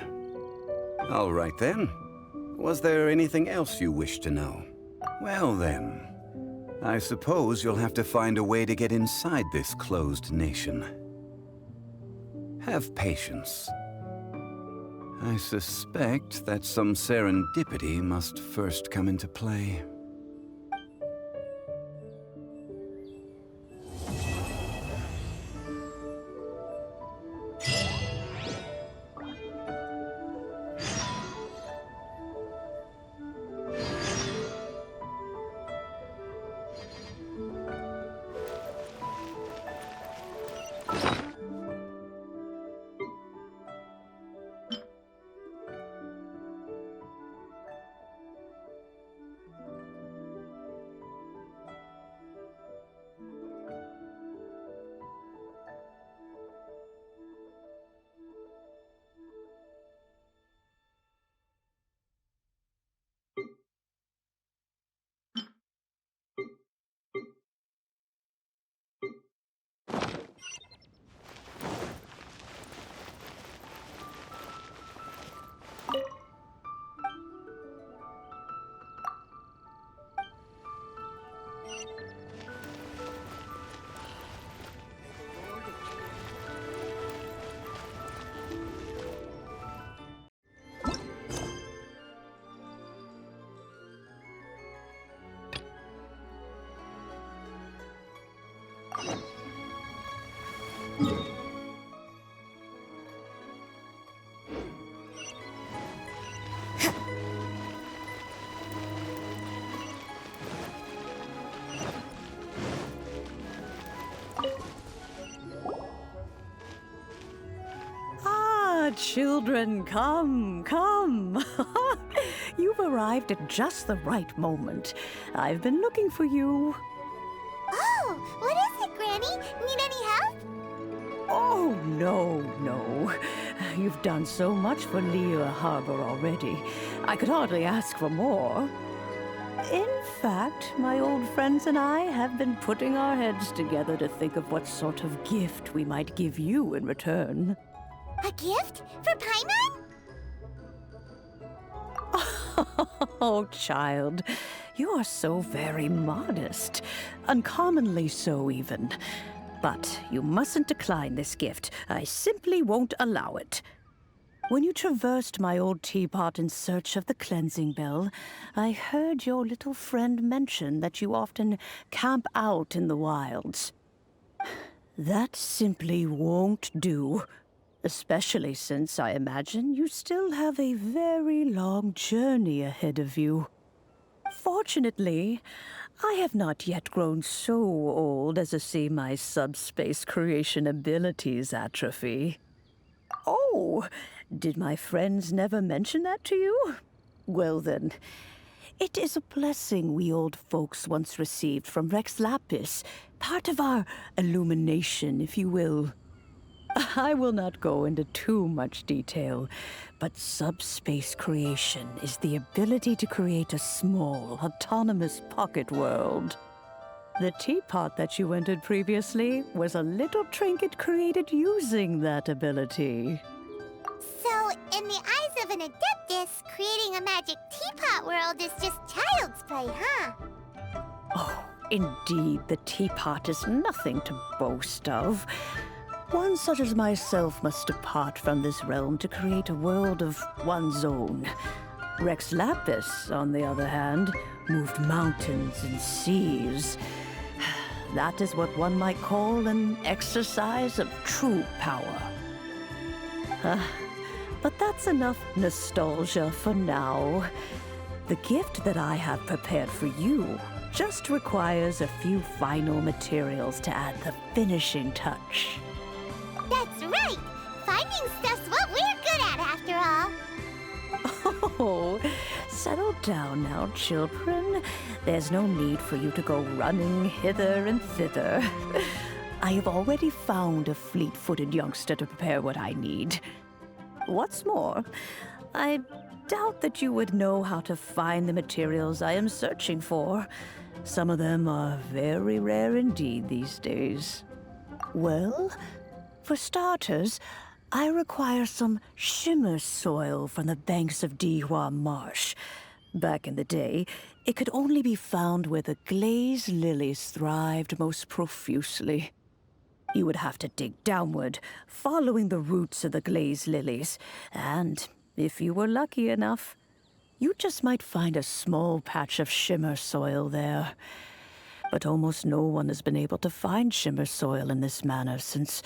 All right then. Was there anything else you wish to know? Well then, I suppose you'll have to find a way to get inside this closed nation. Have patience. I suspect that some serendipity must first come into play. Children, come. You've arrived at just the right moment. I've been looking for you. Oh, what is it, Granny? Need any help? Oh, no. You've done so much for Liyue Harbor already. I could hardly ask for more. In fact, my old friends and I have been putting our heads together to think of what sort of gift we might give you in return. A gift? For Paimon? Oh, child, you are so very modest. Uncommonly so, even. But you mustn't decline this gift. I simply won't allow it. When you traversed my old teapot in search of the cleansing bell, I heard your little friend mention that you often camp out in the wilds. That simply won't do. Especially since I imagine you still have a very long journey ahead of you. Fortunately, I have not yet grown so old as to see my subspace creation abilities atrophy. Oh, did my friends never mention that to you? Well then, it is a blessing we old folks once received from Rex Lapis, part of our illumination, if you will. I will not go into too much detail, but subspace creation is the ability to create a small, autonomous pocket world. The teapot that you entered previously was a little trinket created using that ability. So, in the eyes of an Adeptus, creating a magic teapot world is just child's play, huh? Oh, indeed, the teapot is nothing to boast of. One such as myself must depart from this realm to create a world of one's own. Rex Lapis, on the other hand, moved mountains and seas. That is what one might call an exercise of true power. But that's enough nostalgia for now. The gift that I have prepared for you just requires a few final materials to add the finishing touch. That's right! Finding stuff's what we're good at, after all. Oh, settle down now, children. There's no need for you to go running hither and thither. I have already found a fleet-footed youngster to prepare what I need. What's more, I doubt that you would know how to find the materials I am searching for. Some of them are very rare indeed these days. Well, for starters, I require some shimmer soil from the banks of Dihua Marsh. Back in the day, it could only be found where the glazed lilies thrived most profusely. You would have to dig downward, following the roots of the glazed lilies, and if you were lucky enough, you just might find a small patch of shimmer soil there. But almost no one has been able to find shimmer soil in this manner since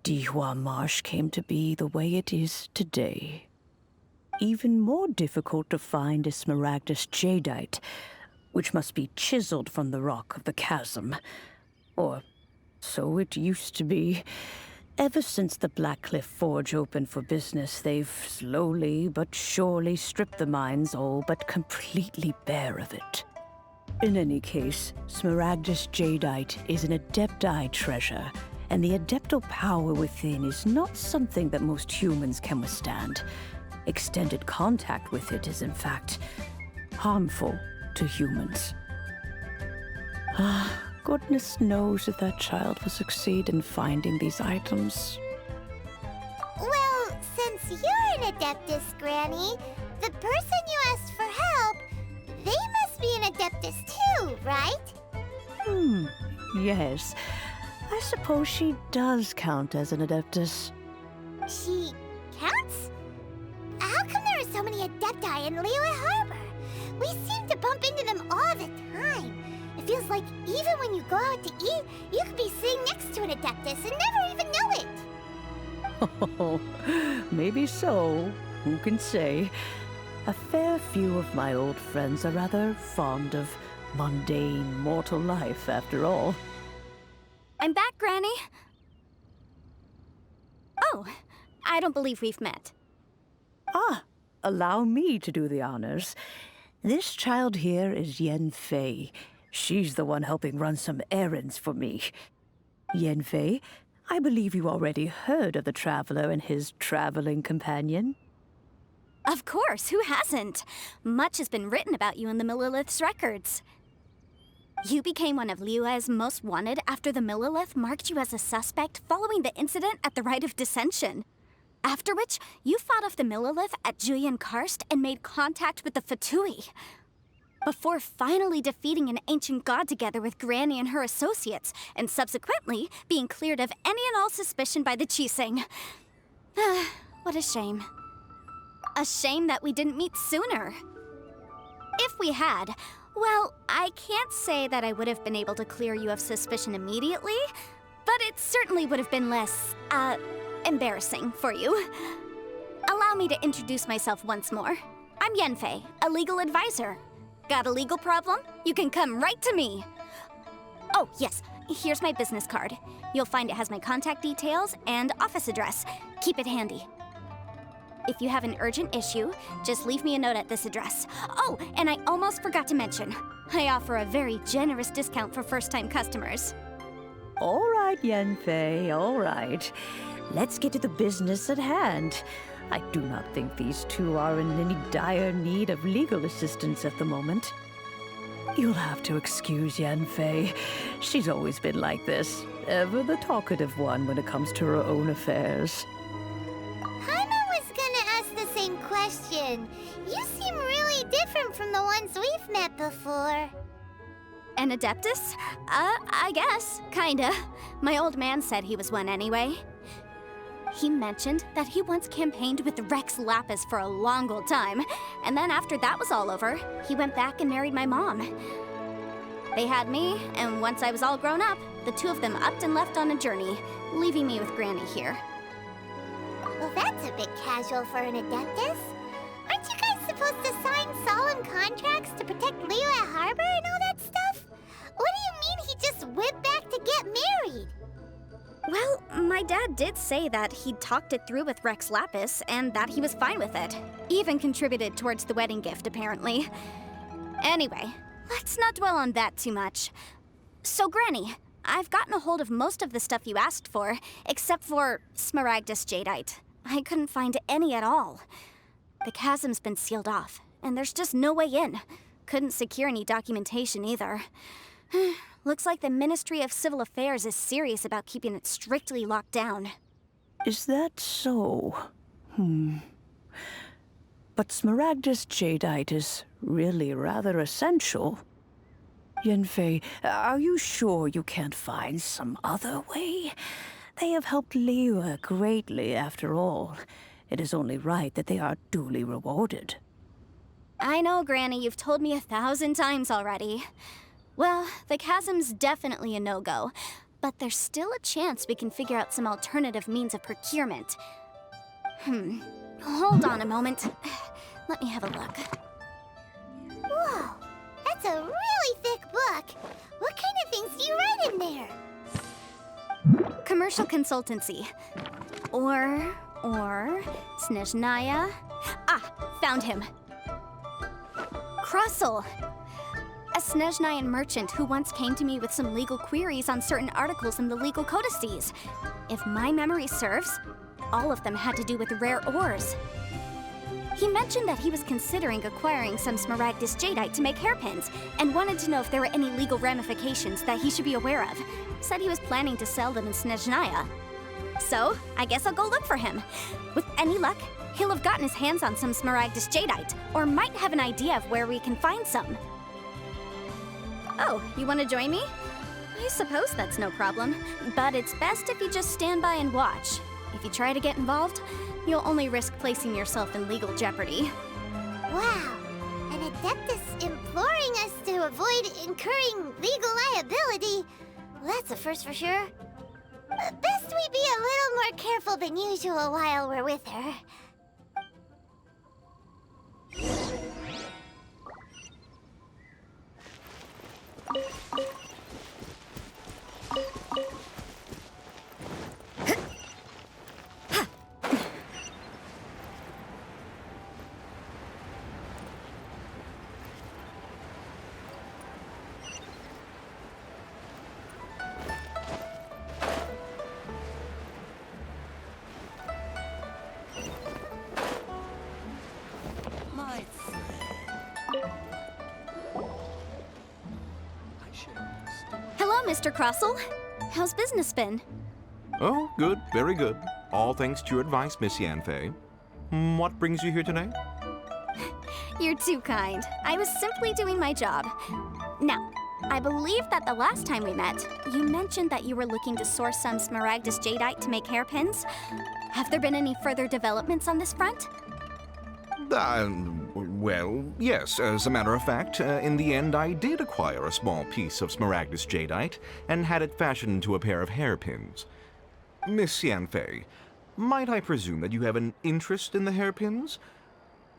Dihua Marsh came to be the way it is today. Even more difficult to find is Smaragdus Jadeite, which must be chiseled from the rock of the chasm. Or so it used to be. Ever since the Blackcliff Forge opened for business, they've slowly but surely stripped the mines all but completely bare of it. In any case, Smaragdus Jadeite is an Adepti treasure, and the adeptal power within is not something that most humans can withstand. Extended contact with it is, in fact, harmful to humans. Goodness knows if that child will succeed in finding these items. Well, since you're an Adeptus, Granny, the person you asked for help, they must be an Adeptus too, right? Yes. I suppose she does count as an Adeptus. She counts? How come there are so many Adepti in Liyue Harbor? We seem to bump into them all the time. It feels like even when you go out to eat, you could be sitting next to an Adeptus and never even know it. Oh, maybe so. Who can say? A fair few of my old friends are rather fond of mundane mortal life, after all. I'm back, Granny. Oh, I don't believe we've met. Allow me to do the honors. This child here is Yen Fei. She's the one helping run some errands for me. Yen Fei, I believe you already heard of the Traveler and his traveling companion. Of course, who hasn't? Much has been written about you in the Millilith's records. You became one of Liyue's most wanted after the Millilith marked you as a suspect following the incident at the Rite of Dissension. After which, you fought off the Millilith at Julian Karst and made contact with the Fatui. Before finally defeating an ancient god together with Granny and her associates, and subsequently being cleared of any and all suspicion by the Qixing. What a shame. A shame that we didn't meet sooner. If we had, well, I can't say that I would have been able to clear you of suspicion immediately, but it certainly would have been less, embarrassing for you. Allow me to introduce myself once more. I'm Yanfei, a legal advisor. Got a legal problem? You can come right to me. Oh, yes, here's my business card. You'll find it has my contact details and office address. Keep it handy. If you have an urgent issue, just leave me a note at this address. Oh, and I almost forgot to mention, I offer a very generous discount for first-time customers. All right, Yanfei, all right. Let's get to the business at hand. I do not think these two are in any dire need of legal assistance at the moment. You'll have to excuse Yanfei. She's always been like this, ever the talkative one when it comes to her own affairs. Question. You seem really different from the ones we've met before. An Adeptus? I guess. Kinda. My old man said he was one anyway. He mentioned that he once campaigned with Rex Lapis for a long old time, and then after that was all over, he went back and married my mom. They had me, and once I was all grown up, the two of them upped and left on a journey, leaving me with Granny here. Well, that's a bit casual for an Adeptus. Aren't you guys supposed to sign solemn contracts to protect Liyue Harbor and all that stuff? What do you mean he just went back to get married? Well, my dad did say that he'd talked it through with Rex Lapis and that he was fine with it. Even contributed towards the wedding gift, apparently. Anyway, let's not dwell on that too much. So, Granny, I've gotten a hold of most of the stuff you asked for, except for Smaragdus Jadeite. I couldn't find any at all. The chasm's been sealed off, and there's just no way in. Couldn't secure any documentation either. Looks like the Ministry of Civil Affairs is serious about keeping it strictly locked down. Is that so? But Smaragdus Jadeite is really rather essential. Yanfei, are you sure you can't find some other way? They have helped Liyue greatly, after all. It is only right that they are duly rewarded. I know, Granny, you've told me 1,000 times already. Well, the chasm's definitely a no-go, but there's still a chance we can figure out some alternative means of procurement. Hold on a moment. Let me have a look. Whoa, that's a really thick book. What kind of things do you write in there? Commercial consultancy. Or Snezhnaya. Ah, found him. Krusel. A Snezhnayan merchant who once came to me with some legal queries on certain articles in the legal codices. If my memory serves, all of them had to do with rare ores. He mentioned that he was considering acquiring some Smaragdus Jadeite to make hairpins, and wanted to know if there were any legal ramifications that he should be aware of. Said he was planning to sell them in Snezhnaya. So, I guess I'll go look for him. With any luck, he'll have gotten his hands on some Smaragdus Jadeite, or might have an idea of where we can find some. Oh, you want to join me? I suppose that's no problem, but it's best if you just stand by and watch. If you try to get involved, you'll only risk placing yourself in legal jeopardy. Wow, an Adeptus imploring us to avoid incurring legal liability. Well, that's a first for sure. Best we be a little more careful than usual while we're with her. Hello, Mr. Krusel. How's business been? Oh, good, very good. All thanks to your advice, Miss Yanfei. What brings you here today? You're too kind. I was simply doing my job. Now, I believe that the last time we met, you mentioned that you were looking to source some Smaragdus Jadeite to make hairpins. Have there been any further developments on this front? Well, yes. As a matter of fact, in the end, I did acquire a small piece of Smaragdus Jadeite and had it fashioned into a pair of hairpins. Miss Yanfei, Might I presume that you have an interest in the hairpins?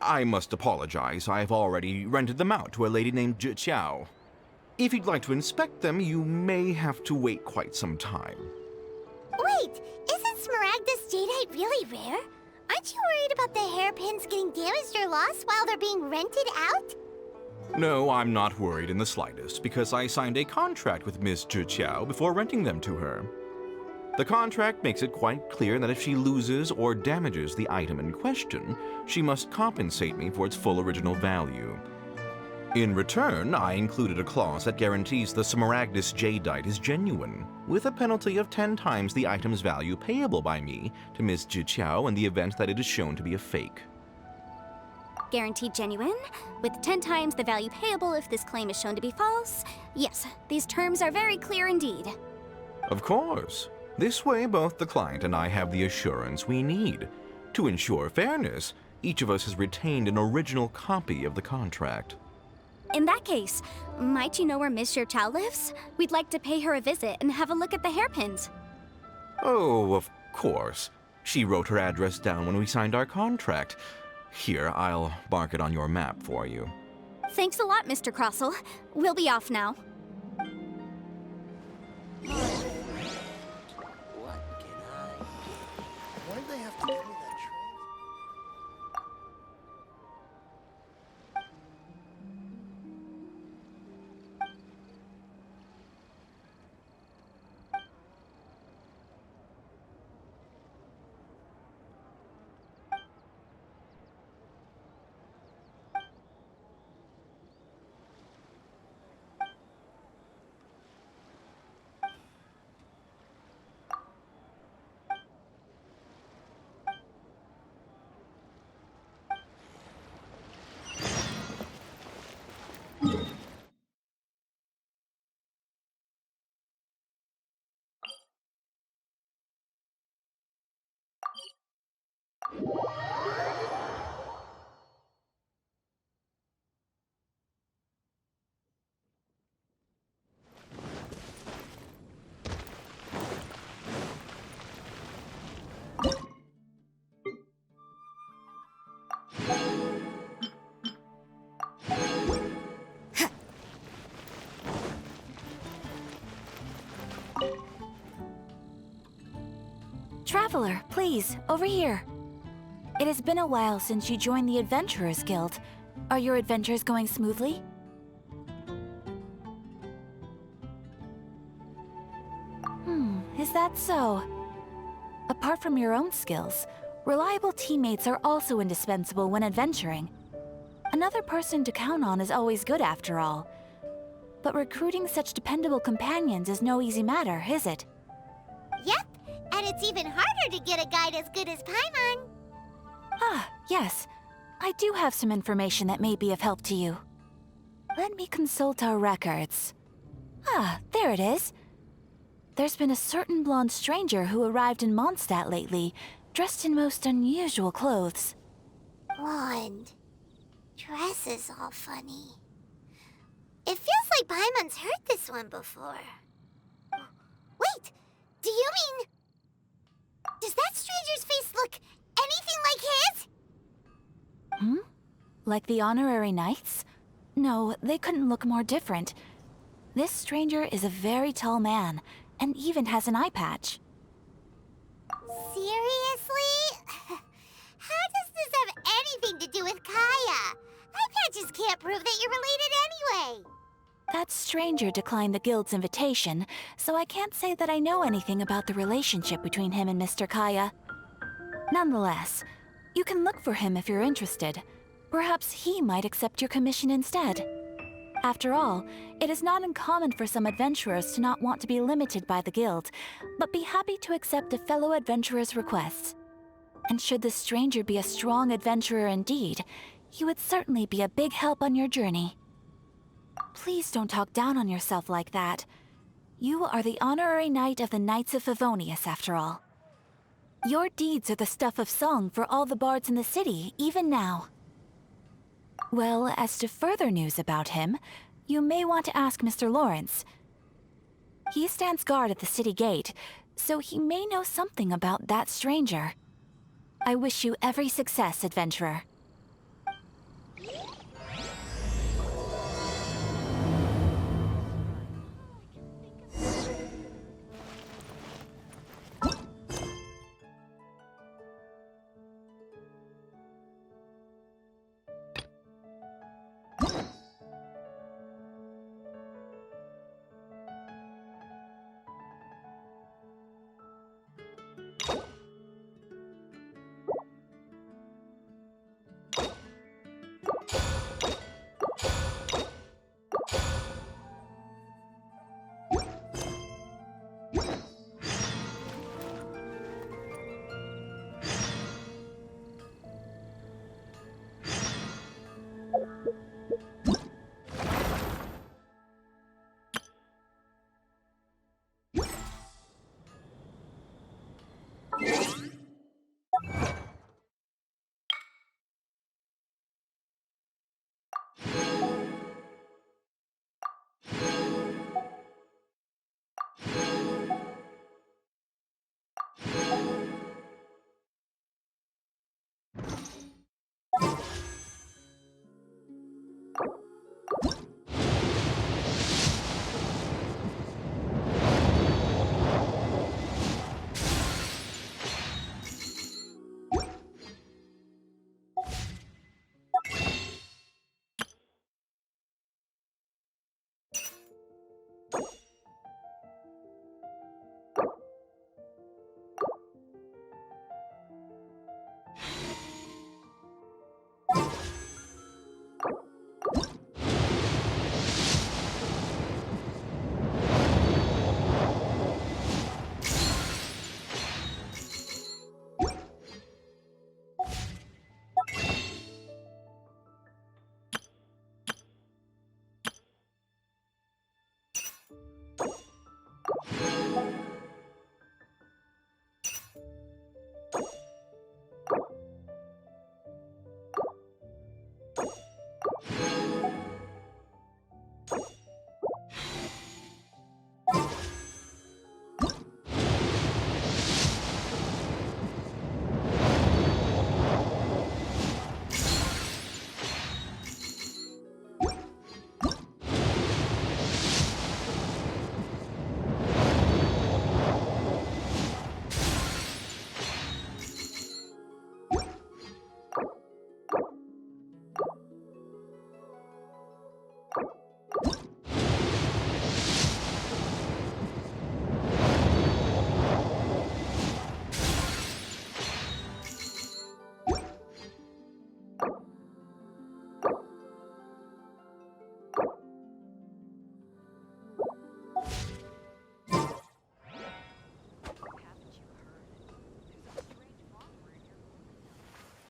I must apologize, I've already rented them out to a lady named Zhi. If you'd like to inspect them, you may have to wait quite some time. Wait, isn't Smaragdus Jadeite really rare? Aren't you worried about the hairpins getting damaged or lost while they're being rented out? No, I'm not worried in the slightest, because I signed a contract with Miss Zhi before renting them to her. The contract makes it quite clear that if she loses or damages the item in question, she must compensate me for its full original value. In return, I included a clause that guarantees the Smaragdus Jadeite is genuine, with a penalty of 10 times the item's value payable by me to Miss Zhi in the event that it is shown to be a fake. Guaranteed genuine, with 10 times the value payable if this claim is shown to be false. Yes, these terms are very clear indeed. Of course. This way, both the client and I have the assurance we need. To ensure fairness, each of us has retained an original copy of the contract. In that case, might you know where Miss Zhi lives? We'd like to pay her a visit and have a look at the hairpins. Oh, of course. She wrote her address down when we signed our contract. Here, I'll mark it on your map for you. Thanks a lot, Mr. Crossell. We'll be off now. Why did they have to give me that Traveler, please, over here. It has been a while since you joined the Adventurers Guild. Are your adventures going smoothly? Is that so? Apart from your own skills, reliable teammates are also indispensable when adventuring. Another person to count on is always good after all. But recruiting such dependable companions is no easy matter, is it? Yep, and it's even harder to get a guide as good as Paimon. Ah, yes. I do have some information that may be of help to you. Let me consult our records. Ah, there it is. There's been a certain blonde stranger who arrived in Mondstadt lately, dressed in most unusual clothes. Blonde. Dresses all funny. It feels like Paimon's heard this one before. Wait, do you mean... Does that stranger's face look anything like his? Like the honorary knights? No, they couldn't look more different. This stranger is a very tall man, and even has an eye patch. Seriously? How does this have anything to do with Kaya? Eye patches can't prove that you're related anyway. That stranger declined the guild's invitation, so I can't say that I know anything about the relationship between him and Mr. Kaya. Nonetheless, you can look for him if you're interested. Perhaps he might accept your commission instead. After all, it is not uncommon for some adventurers to not want to be limited by the guild, but be happy to accept a fellow adventurer's requests. And should the stranger be a strong adventurer indeed, he would certainly be a big help on your journey. Please don't talk down on yourself like that. You are the honorary knight of the Knights of Favonius, after all. Your deeds are the stuff of song for all the bards in the city, even now. Well, as to further news about him, you may want to ask Mr. Lawrence. He stands guard at the city gate, so he may know something about that stranger. I wish you every success, adventurer.